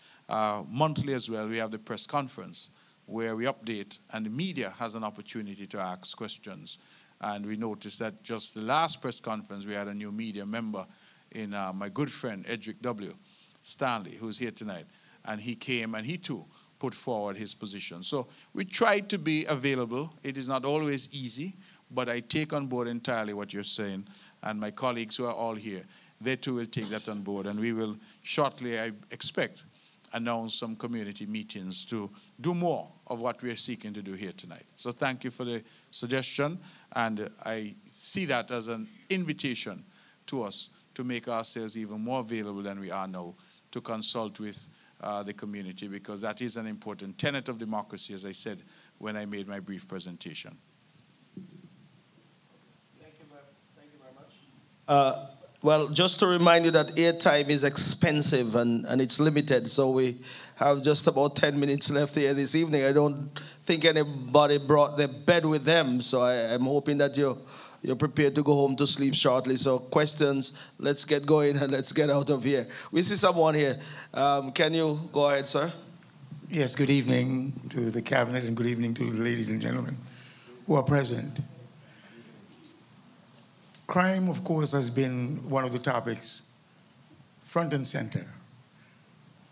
Monthly as well, we have the press conference where we update, and the media has an opportunity to ask questions. And we noticed that just the last press conference, we had a new media member in my good friend, Edric W. Stanley, who's here tonight. And he came and he too put forward his position. So we try to be available. It is not always easy, but I take on board entirely what you're saying. And my colleagues who are all here, they too will take that on board. And we will shortly, I expect, announce some community meetings to do more of what we're seeking to do here tonight. So thank you for the suggestion. And I see that as an invitation to us to make ourselves even more available than we are now to consult with the community, because that is an important tenet of democracy, as I said when I made my brief presentation. Thank you very much. Well, just to remind you that airtime is expensive and it's limited, so we have just about 10 minutes left here this evening. I don't think anybody brought their bed with them, so I'm hoping that you're prepared to go home to sleep shortly. So questions, let's get going and let's get out of here. We see someone here. Can you go ahead, sir? Yes, good evening to the Cabinet and good evening to the ladies and gentlemen who are present. Crime, of course, has been one of the topics front and center.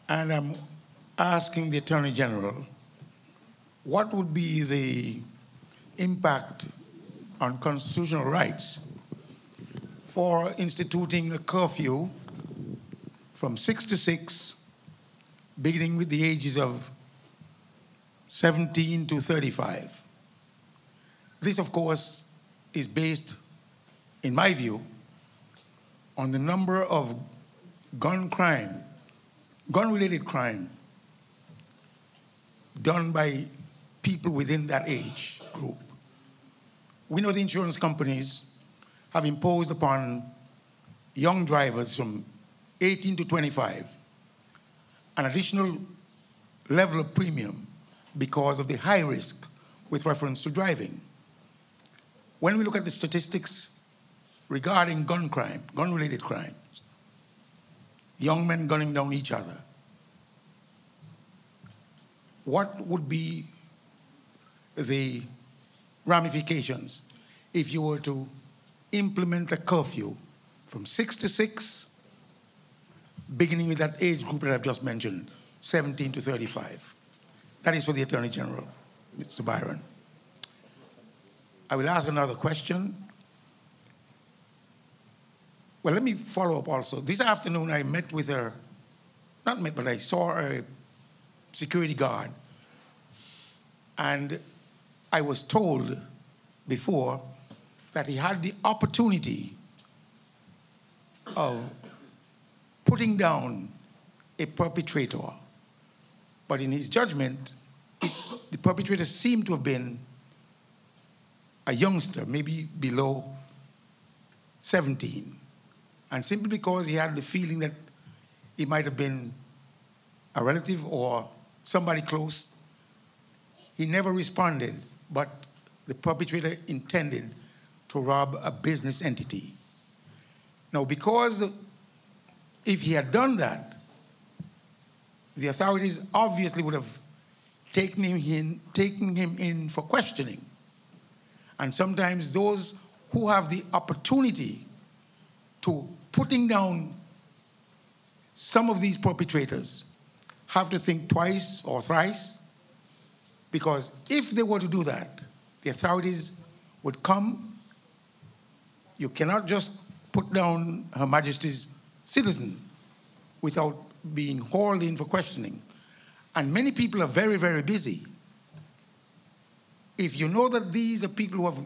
And I'm asking the Attorney General, what would be the impact on constitutional rights for instituting a curfew from 6 to 6, beginning with the ages of 17 to 35. This, of course, is based, in my view, on the number of gun-related crime done by people within that age group. We know the insurance companies have imposed upon young drivers from 18 to 25 an additional level of premium because of the high risk with reference to driving. When we look at the statistics regarding gun crime, gun-related crimes, young men gunning down each other, what would be the ramifications if you were to implement a curfew from 6 to 6, beginning with that age group that I've just mentioned, 17 to 35. That is for the Attorney General, Mr. Byron. I will ask another question. Well, let me follow up also. This afternoon I met with her, not met, but I saw a security guard. And I was told before that he had the opportunity of putting down a perpetrator. But in his judgment, the perpetrator seemed to have been a youngster, maybe below 17. And simply because he had the feeling that he might have been a relative or somebody close, he never responded, but the perpetrator intended to rob a business entity. Now, because if he had done that, the authorities obviously would have taken him in for questioning. And sometimes those who have the opportunity to putting down some of these perpetrators have to think twice or thrice, because if they were to do that, the authorities would come. You cannot just put down Her Majesty's citizen without being hauled in for questioning. And many people are very, very busy. If you know that these are people who have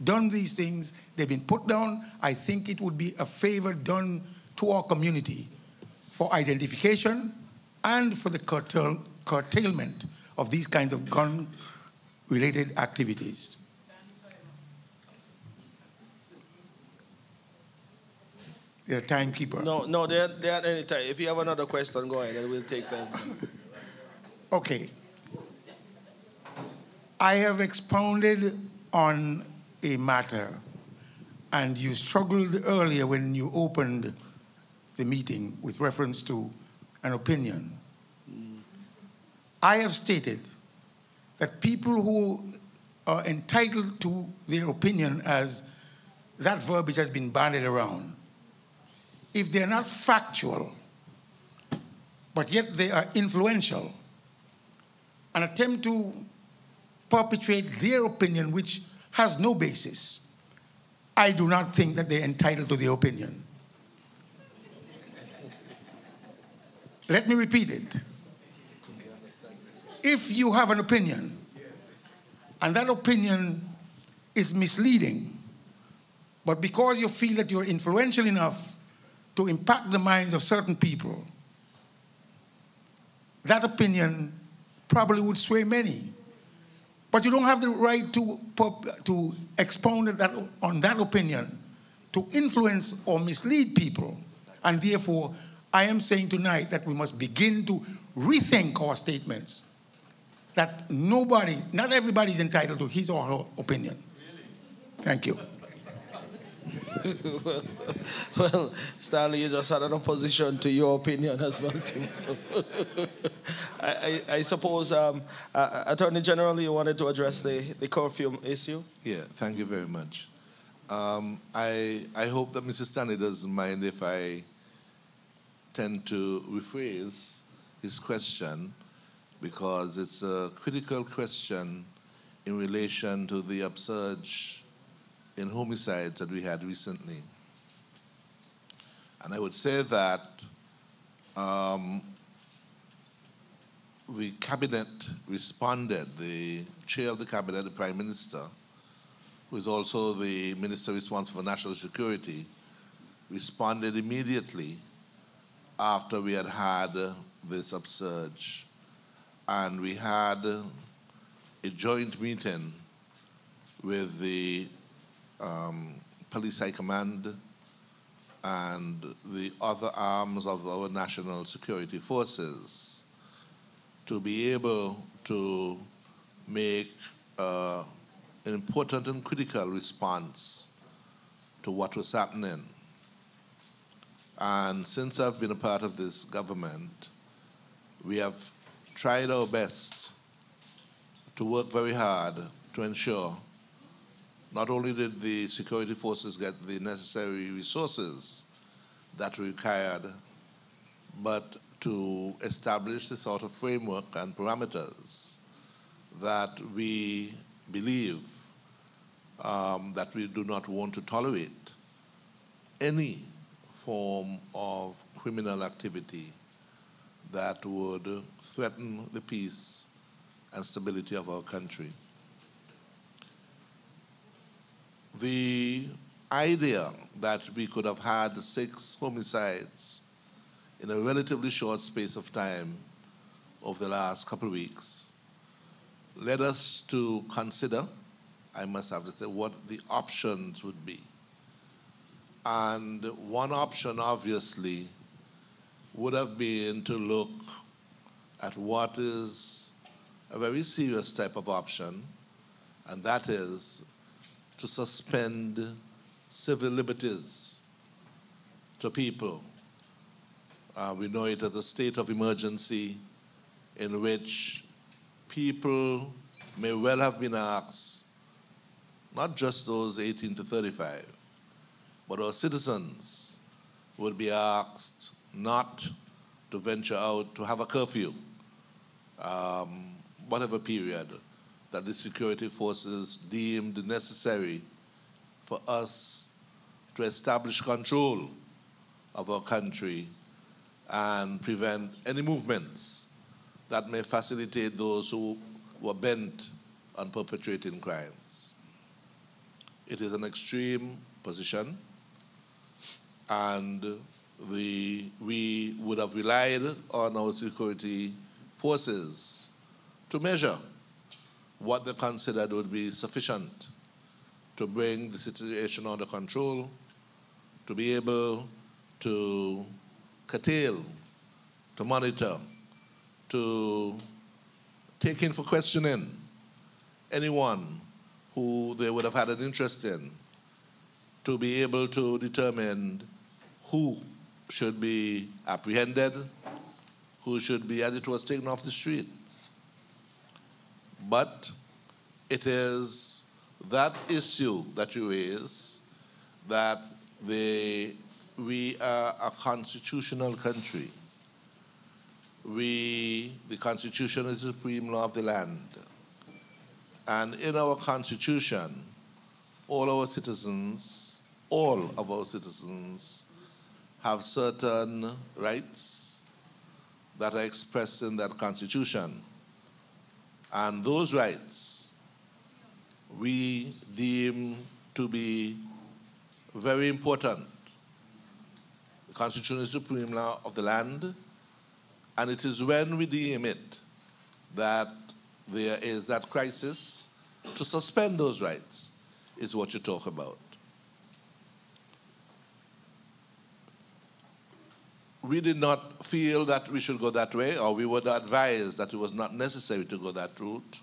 done these things, they've been put down, I think it would be a favor done to our community for identification and for the curtailment of these kinds of gun-related activities. The timekeeper. No, they're at any time. If you have another question, go ahead and we'll take them. Okay. I have expounded on a matter, and you struggled earlier when you opened the meeting with reference to an opinion. I have stated that people who are entitled to their opinion, as that verbiage has been bandied around, if they're not factual, but yet they are influential, an attempt to perpetrate their opinion which has no basis, I do not think that they're entitled to their opinion. Let me repeat it. If you have an opinion, and that opinion is misleading, but because you feel that you're influential enough to impact the minds of certain people, that opinion probably would sway many. But you don't have the right to expound on that opinion, to influence or mislead people. And therefore, I am saying tonight that we must begin to rethink our statements, that not everybody is entitled to his or her opinion. Thank you. Well, Stanley, you just had an opposition to your opinion as well, too. I suppose, Attorney General, you wanted to address the curfew issue? Yeah, thank you very much. I hope that Mr. Stanley doesn't mind if I tend to rephrase his question, because it's a critical question in relation to the upsurge in homicides that we had recently. And I would say that the cabinet responded, the chair of the cabinet, the Prime Minister, who is also the minister responsible for national security, responded immediately after we had had this upsurge. And we had a joint meeting with the Police High Command and the other arms of our national security forces to be able to make an important and critical response to what was happening. And since I've been a part of this government, we have tried our best to work very hard to ensure not only did the security forces get the necessary resources that were required, but to establish the sort of framework and parameters that we believe that we do not want to tolerate any form of criminal activity that would threaten the peace and stability of our country. The idea that we could have had 6 homicides in a relatively short space of time over the last couple of weeks led us to consider, I must have to say, what the options would be. And one option, obviously, would have been to look at what is a very serious type of option, and that is to suspend civil liberties to people. We know it as a state of emergency in which people may well have been asked, not just those 18 to 35, but our citizens would be asked not to venture out, to have a curfew, whatever period that the security forces deemed necessary for us to establish control of our country and prevent any movements that may facilitate those who were bent on perpetrating crimes. It is an extreme position, and we would have relied on our security forces to measure what they considered would be sufficient to bring the situation under control, to be able to curtail, to monitor, to take in for questioning anyone who they would have had an interest in, to be able to determine who should be apprehended, who should be, as it was, taken off the street. But it is that issue that you raise, that we are a constitutional country. The Constitution is the supreme law of the land. And in our Constitution, all of our citizens have certain rights that are expressed in that Constitution. And those rights we deem to be very important. The Constitution is the supreme law of the land, and it is when we deem it that there is that crisis to suspend those rights, is what you talk about. We did not feel that we should go that way, or we would advise that it was not necessary to go that route,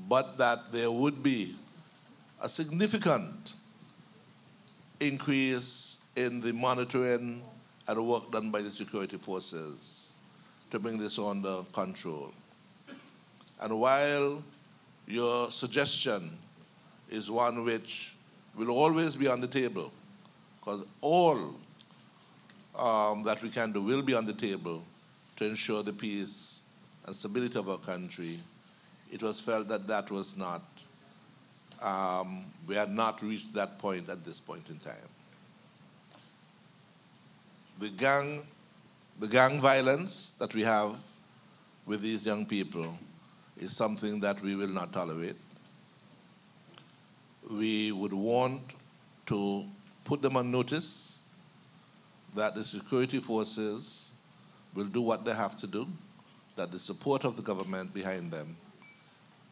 but that there would be a significant increase in the monitoring and the work done by the security forces to bring this under control. And while your suggestion is one which will always be on the table, because all that we can do will be on the table to ensure the peace and stability of our country, it was felt that that was not, we had not reached that point at this point in time. The gang violence that we have with these young people is something that we will not tolerate. We would want to put them on notice that the security forces will do what they have to do, that the support of the government behind them,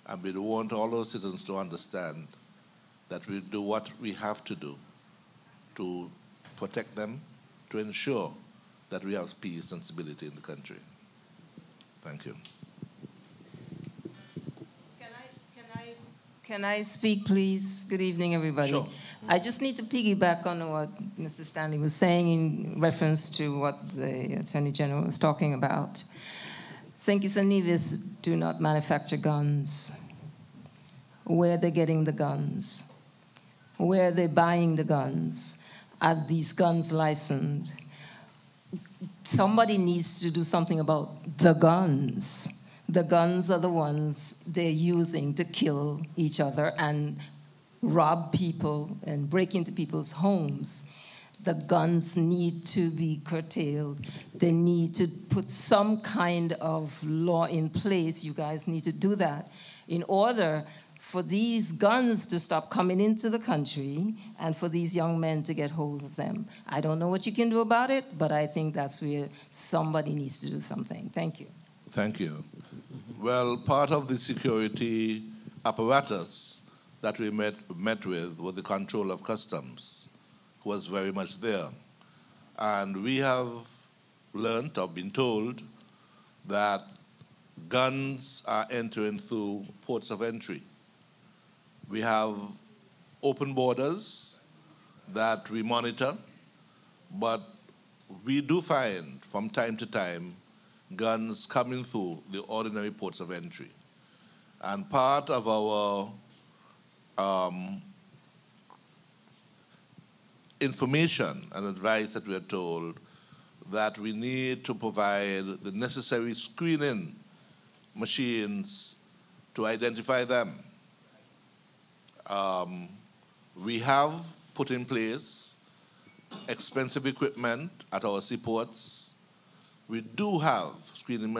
and we want all those citizens to understand that we do what we have to do to protect them, to ensure that we have peace and stability in the country. Thank you. Can I speak, please? Good evening, everybody. Sure. I just need to piggyback on what Mr. Stanley was saying in reference to what the Attorney General was talking about. St. Kitts and Nevis do not manufacture guns. Where are they getting the guns? Where they're buying the guns? Are these guns licensed? Somebody needs to do something about the guns. The guns are the ones they're using to kill each other and rob people and break into people's homes. The guns need to be curtailed. They need to put some kind of law in place. You guys need to do that in order for these guns to stop coming into the country and for these young men to get hold of them. I don't know what you can do about it, but I think that's where somebody needs to do something. Thank you. Thank you. Well, part of the security apparatus that we met with was the control of customs, who was very much there. And we have learned or been told that guns are entering through ports of entry. We have open borders that we monitor, but we do find from time to time guns coming through the ordinary ports of entry. And part of our information and advice that we are told that we need to provide the necessary screening machines to identify them. We have put in place expensive equipment at our seaports. We do have screening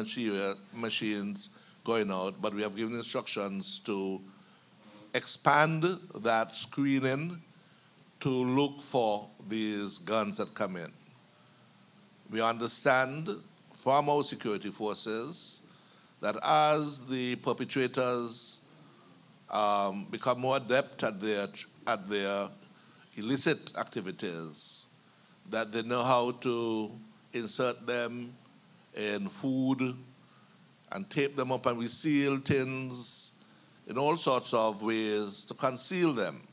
machines going out, but we have given instructions to expand that screening to look for these guns that come in. We understand from our security forces that as the perpetrators become more adept at their illicit activities, that they know how to insert them in food and tape them up and reseal tins in all sorts of ways to conceal them.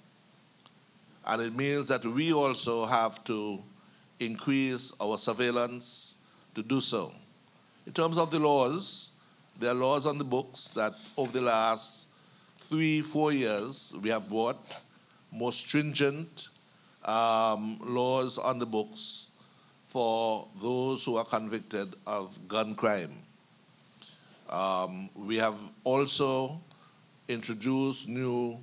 And it means that we also have to increase our surveillance to do so. In terms of the laws, there are laws on the books that over the last 3-4 years we have brought more stringent laws on the books for those who are convicted of gun crime. We have also introduced new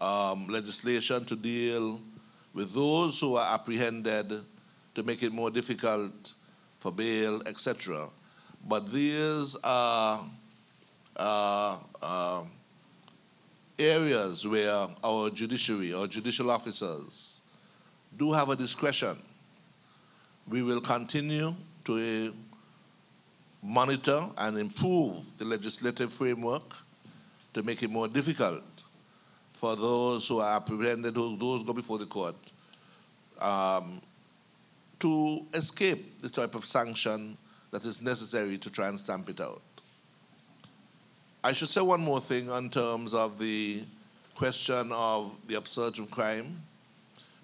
legislation to deal with those who are apprehended to make it more difficult for bail, etc. But these are areas where our judiciary, our judicial officers, do have a discretion. We will continue to monitor and improve the legislative framework to make it more difficult for those who are apprehended, those who go before the court, to escape the type of sanction that is necessary to try and stamp it out. I should say one more thing in terms of the question of the upsurge of crime,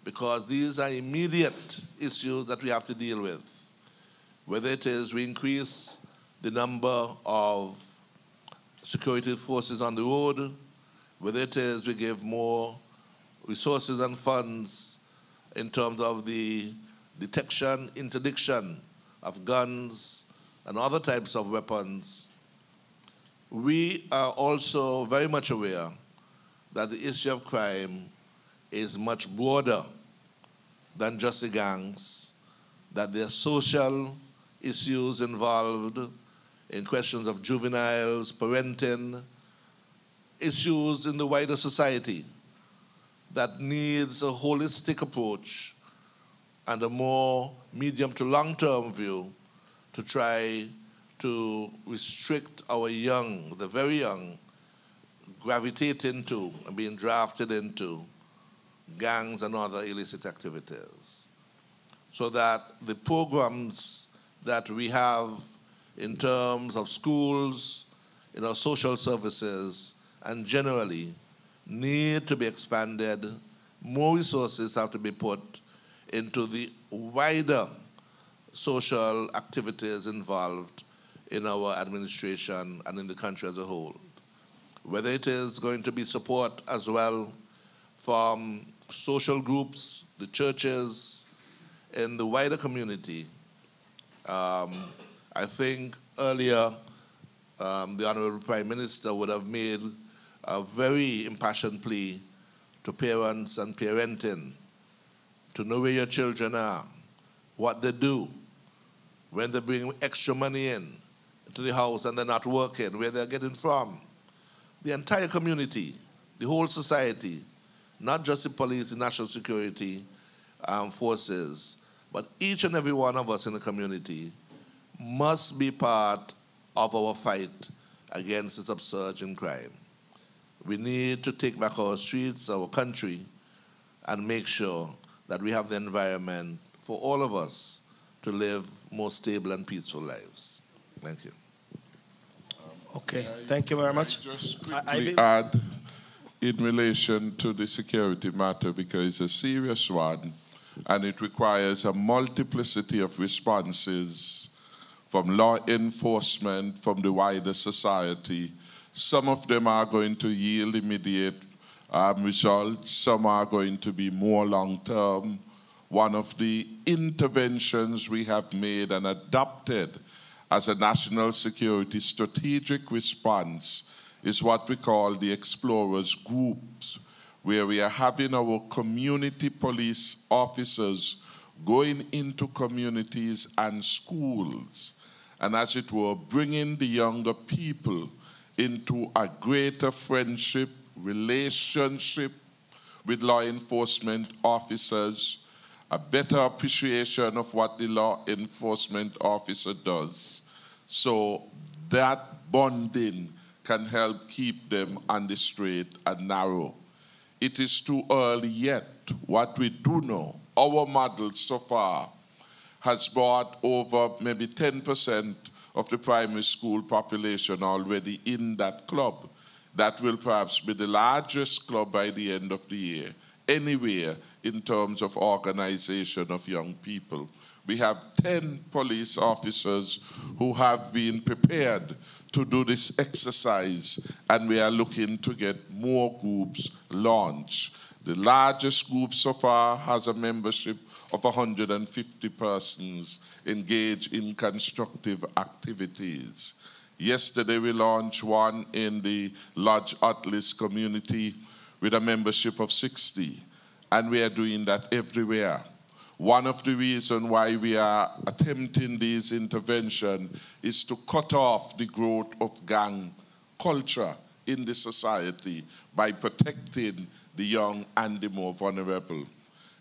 because these are immediate issues that we have to deal with. Whether it is we increase the number of security forces on the road, whether it is we give more resources and funds in terms of the detection, interdiction of guns and other types of weapons, we are also very much aware that the issue of crime is much broader than just the gangs, that there are social issues involved in questions of juveniles, parenting, issues in the wider society that needs a holistic approach and a more medium to long-term view to try to restrict our young, the very young, gravitating to and being drafted into gangs and other illicit activities. So that the programs that we have in terms of schools, in our social services, and generally need to be expanded. More resources have to be put into the wider social activities involved in our administration and in the country as a whole. Whether it is going to be support as well from social groups, the churches, and the wider community. I think earlier the Honorable Prime Minister would have made a very impassioned plea to parents and parenting to know where your children are, what they do, when they bring extra money in to the house and they're not working, where they're getting from. The entire community, the whole society, not just the police, the national security forces, but each and every one of us in the community must be part of our fight against this upsurge in crime. We need to take back our streets, our country, and make sure that we have the environment for all of us to live more stable and peaceful lives. Thank you. Okay, thank you very much. Just quickly add in relation to the security matter, because it's a serious one, and it requires a multiplicity of responses from law enforcement, from the wider society. Some of them are going to yield immediate results. Some are going to be more long-term. One of the interventions we have made and adopted as a national security strategic response is what we call the Explorers Groups, where we are having our community police officers going into communities and schools, and as it were, bringing the younger people into a greater friendship, relationship with law enforcement officers, a better appreciation of what the law enforcement officer does. So that bonding can help keep them on the straight and narrow. It is too early yet. What we do know, our model so far has brought over maybe 10% of the primary school population already in that club. That will perhaps be the largest club by the end of the year, anywhere in terms of organization of young people. We have 10 police officers who have been prepared to do this exercise, and we are looking to get more groups launched. The largest group so far has a membership of 150 persons engaged in constructive activities. Yesterday we launched one in the Lodge Atlas community with a membership of 60, and we are doing that everywhere. One of the reasons why we are attempting this intervention is to cut off the growth of gang culture in the society by protecting the young and the more vulnerable.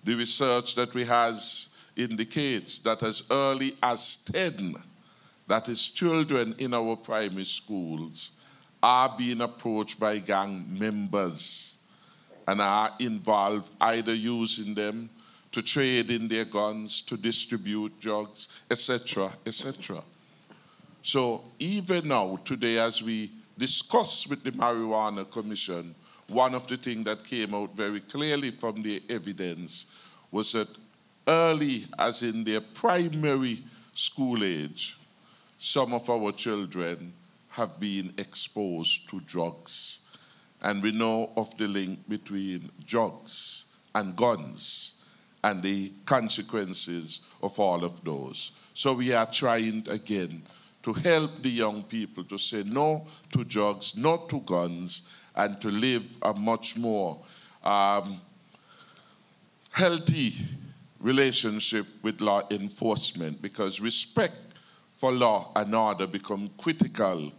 The research that we have indicates that as early as 10, that is children in our primary schools, are being approached by gang members and are involved either using them to trade in their guns, to distribute drugs, etc., etc. So even now, today, as we discuss with the Marijuana Commission, one of the things that came out very clearly from the evidence was that early, as in their primary school age, some of our children have been exposed to drugs. And we know of the link between drugs and guns and the consequences of all of those. So we are trying again to help the young people to say no to drugs, no to guns, and to live a much more healthy relationship with law enforcement, because respect for law and order become critical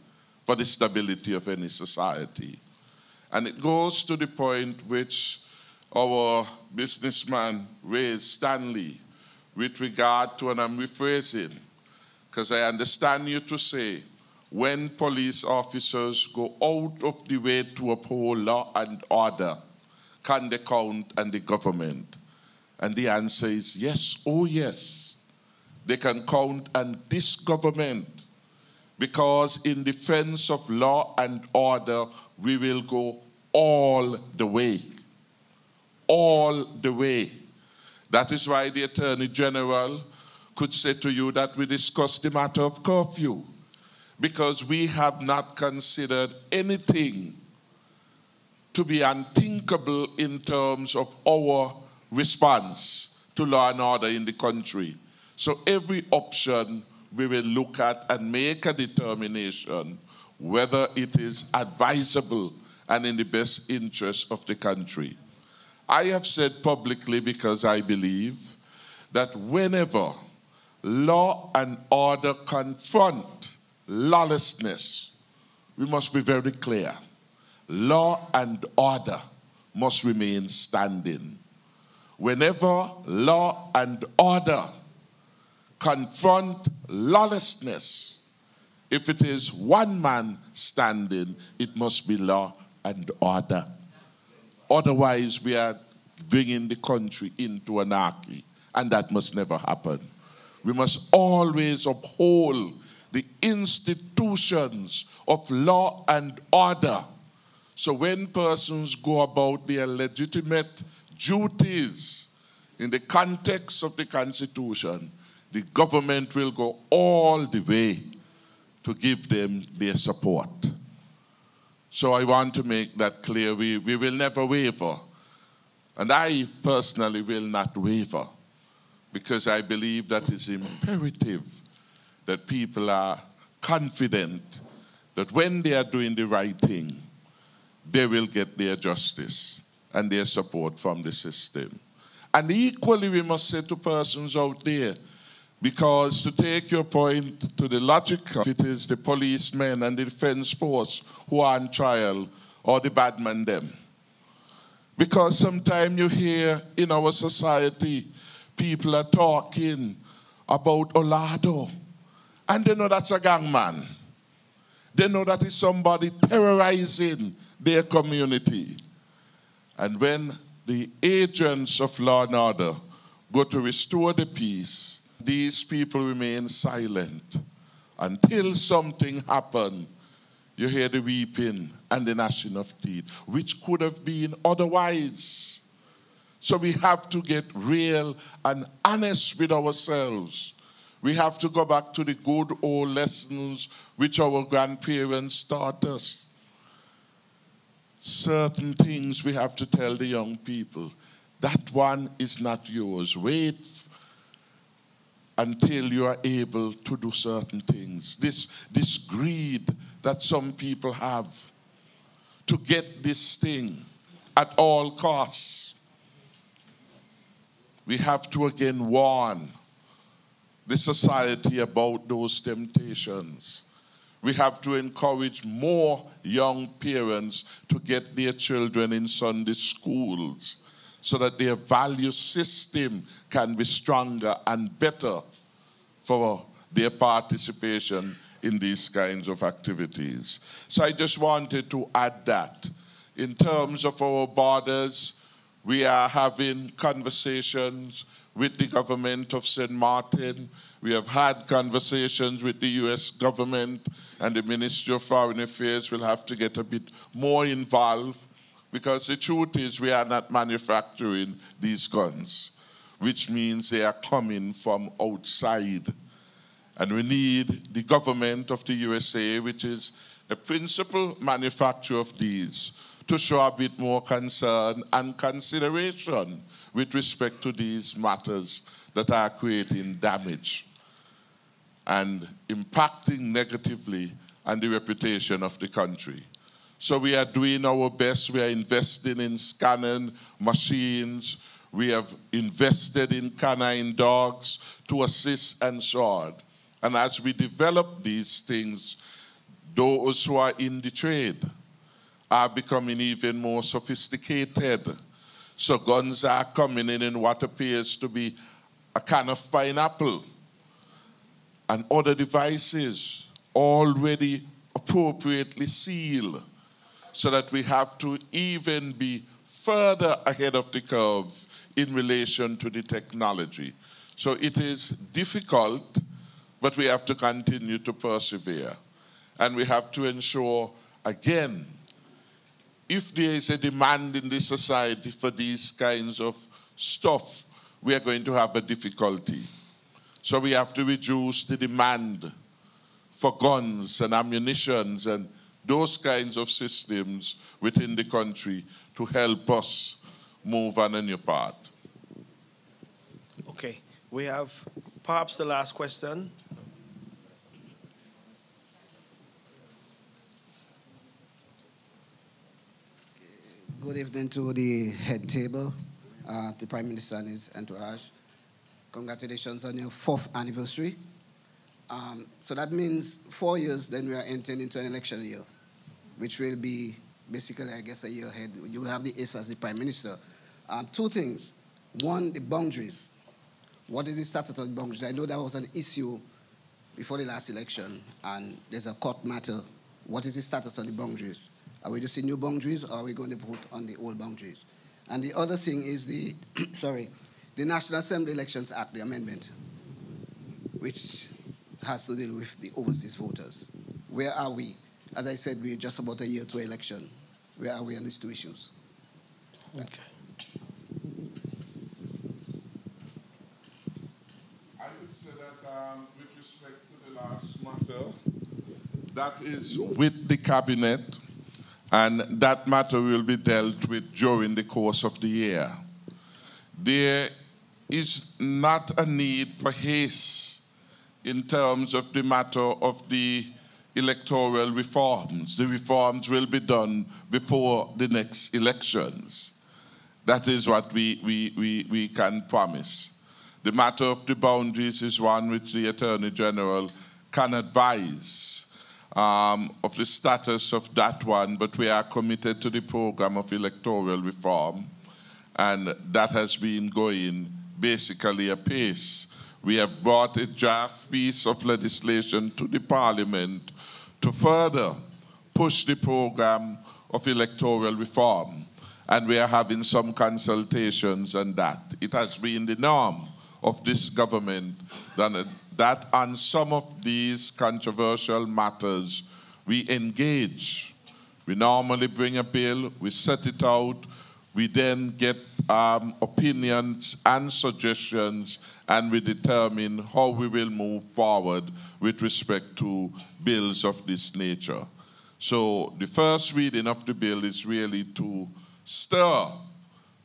for the stability of any society. And it goes to the point which our businessman raised, Stanley, with regard to, and I'm rephrasing, because I understand you to say, when police officers go out of the way to uphold law and order, can they count on the government? And the answer is yes, oh yes. They can count on this government, because in defense of law and order, we will go all the way. All the way. That is why the Attorney General could say to you that we discussed the matter of curfew, because we have not considered anything to be unthinkable in terms of our response to law and order in the country. So every option we will look at and make a determination whether it is advisable and in the best interest of the country. I have said publicly, because I believe that whenever law and order confront lawlessness, we must be very clear. Law and order must remain standing. Whenever law and order confront lawlessness, if it is one man standing, it must be law and order. Otherwise, we are bringing the country into anarchy, and that must never happen. We must always uphold the institutions of law and order. So when persons go about their legitimate duties in the context of the Constitution, the government will go all the way to give them their support. So I want to make that clear. We will never waver. And I personally will not waver, because I believe that it's imperative that people are confident that when they are doing the right thing, they will get their justice and their support from the system. And equally, we must say to persons out there, because to take your point to the logic, it is the policemen and the defense force who are on trial, or the bad man them. Because sometimes you hear in our society, people are talking about Olado, and they know that's a gang man. They know that is somebody terrorizing their community. And when the agents of law and order go to restore the peace, these people remain silent until something happens. You hear the weeping and the gnashing of teeth, which could have been otherwise. So we have to get real and honest with ourselves. We have to go back to the good old lessons which our grandparents taught us. Certain things we have to tell the young people. That one is not yours. Wait until you are able to do certain things. This greed that some people have to get this thing at all costs. We have to again warn the society about those temptations. We have to encourage more young parents to get their children in Sunday schools so that their value system can be stronger and better for their participation in these kinds of activities. So I just wanted to add that. In terms of our borders, we are having conversations with the government of St. Martin. We have had conversations with the U.S. government, and the Ministry of Foreign Affairs will have to get a bit more involved, because the truth is we are not manufacturing these guns, which means they are coming from outside. And we need the government of the USA, which is a principal manufacturer of these, to show a bit more concern and consideration with respect to these matters that are creating damage and impacting negatively on the reputation of the country. So we are doing our best. We are investing in scanning machines. We have invested in canine dogs to assist and so on. And as we develop these things, those who are in the trade are becoming even more sophisticated. So guns are coming in what appears to be a can of pineapple and other devices already appropriately sealed, so that we have to even be further ahead of the curve in relation to the technology. So it is difficult, but we have to continue to persevere. And we have to ensure, again, if there is a demand in this society for these kinds of stuff, we are going to have a difficulty. So we have to reduce the demand for guns and ammunitions and those kinds of systems within the country to help us move on a new path. Okay, we have perhaps the last question. Good evening to the head table, the Prime Minister and his entourage. Congratulations on your 4th anniversary. So that means 4 years, then we are entering into an election year, which will be basically, I guess, a year ahead. You will have the ace as the Prime Minister. 2 things. One, the boundaries. What is the status of the boundaries? I know that was an issue before the last election, and there's a court matter. What is the status of the boundaries? Are we to see new boundaries, or are we going to put on the old boundaries? And the other thing is the, the National Assembly Elections Act, the amendment, which has to deal with the overseas voters. Where are we? As I said, we're just about a year to election. Where are we on these 2 issues? Okay. I would say that with respect to the last matter, that is with the cabinet, and that matter will be dealt with during the course of the year. There is not a need for haste in terms of the matter of the electoral reforms. The reforms will be done before the next elections. That is what we can promise. The matter of the boundaries is one which the Attorney General can advise of the status of that one, but we are committed to the program of electoral reform, and that has been going basically apace. We have brought a draft piece of legislation to the Parliament to further push the program of electoral reform, and we are having some consultations on that. It has been the norm of this government that on some of these controversial matters we engage. We normally bring a bill, we set it out, we then get opinions and suggestions, and we determine how we will move forward with respect to bills of this nature. So the first reading of the bill is really to stir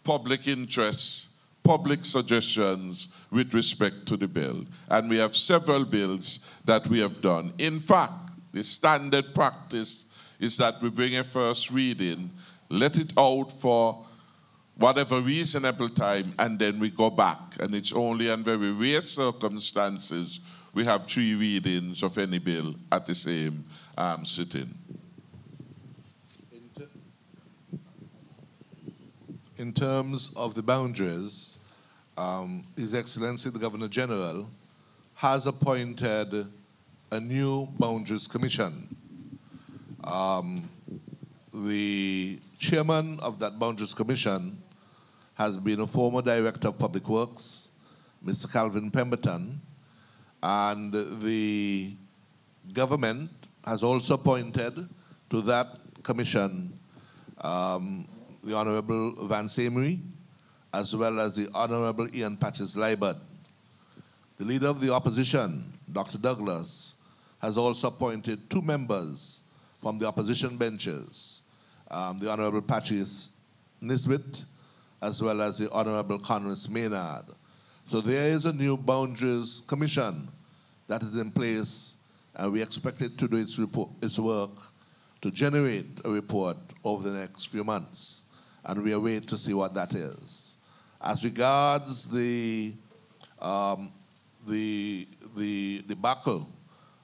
public interest, public suggestions with respect to the bill. And we have several bills that we have done. In fact, the standard practice is that we bring a first reading, let it out for whatever reasonable time, and then we go back. And it's only in very rare circumstances we have 3 readings of any bill at the same sitting. In terms of the boundaries, His Excellency the Governor General has appointed a new Boundaries Commission. The chairman of that Boundaries Commission has been a former Director of Public Works, Mr. Calvin Pemberton, and the government has also appointed to that commission the Honorable Vance Amory, as well as the Honorable Ian Patches Liebert. The Leader of the Opposition, Dr. Douglas, has also appointed 2 members from the opposition benches, the Honorable Patches Nisbet, as well as the Honorable Conrad Maynard. So there is a new Boundaries Commission that is in place, and we expect it to do its work to generate a report over the next few months. And we await to see what that is. As regards the debacle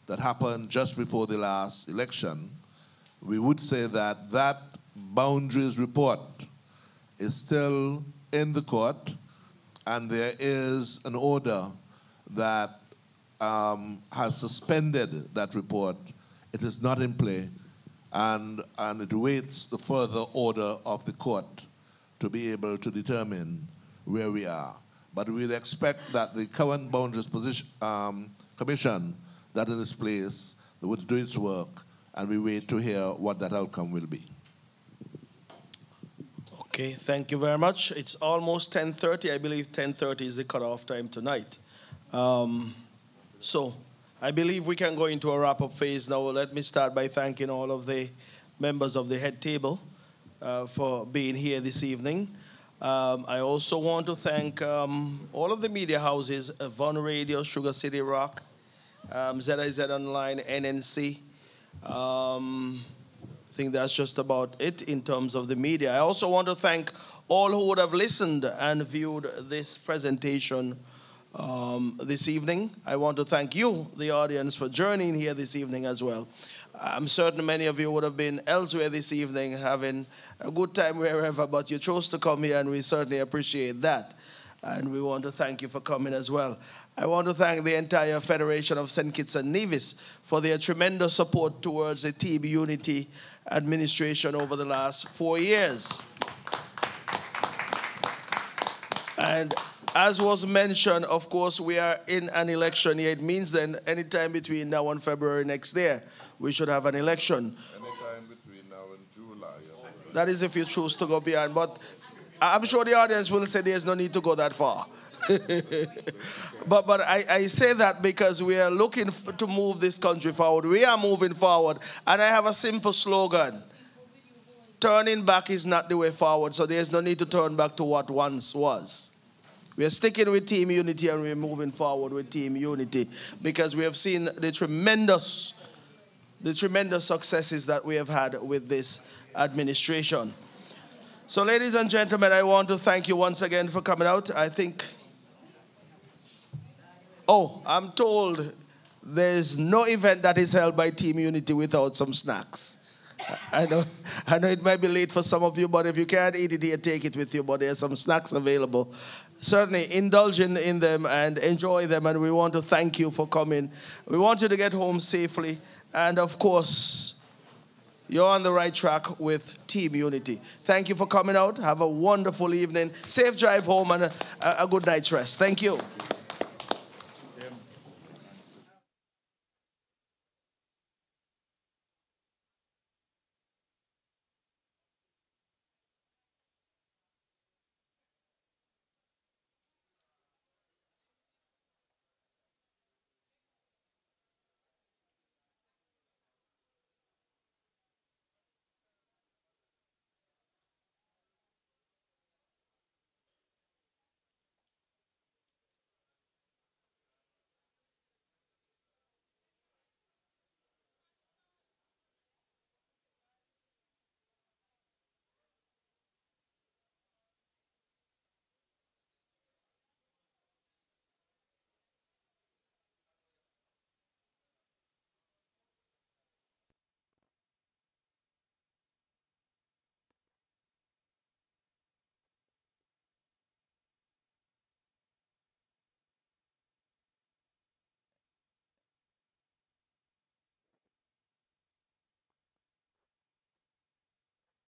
that happened just before the last election, we would say that that boundaries report is still in the court, and there is an order that has suspended that report. It is not in play, and it waits the further order of the court to be able to determine where we are. But we'd expect that the current boundaries commission that is in place would do its work, and we wait to hear what that outcome will be. Okay, thank you very much. It's almost 10:30. I believe 10:30 is the cutoff time tonight. So I believe we can go into a wrap-up phase now. Let me start by thanking all of the members of the head table for being here this evening. I also want to thank all of the media houses, Von Radio, Sugar City Rock, ZIZ Online, NNC. I think that's just about it in terms of the media. I also want to thank all who would have listened and viewed this presentation this evening. I want to thank you, the audience, for joining here this evening as well. I'm certain many of you would have been elsewhere this evening having a good time wherever, but you chose to come here, and we certainly appreciate that. And we want to thank you for coming as well. I want to thank the entire Federation of St. Kitts and Nevis for their tremendous support towards the TB Unity administration over the last 4 years. And as was mentioned, of course, we are in an election year. It means then anytime between now and February next year, we should have an election. Anytime between now and July. That is if you choose to go beyond. But I'm sure the audience will say there's no need to go that far. but I say that because we are looking to move this country forward. We are moving forward. And I have a simple slogan. Turning back is not the way forward, so there's no need to turn back to what once was. We are sticking with Team Unity, and we're moving forward with Team Unity because we have seen the tremendous successes that we have had with this administration. So, ladies and gentlemen, I want to thank you once again for coming out. I think... Oh, I'm told there's no event that is held by Team Unity without some snacks. I know it might be late for some of you, but if you can't eat it here, take it with you. But there's some snacks available. Certainly indulge in them and enjoy them, and we want to thank you for coming. We want you to get home safely, and of course, you're on the right track with Team Unity. Thank you for coming out. Have a wonderful evening. Safe drive home and a good night's rest. Thank you.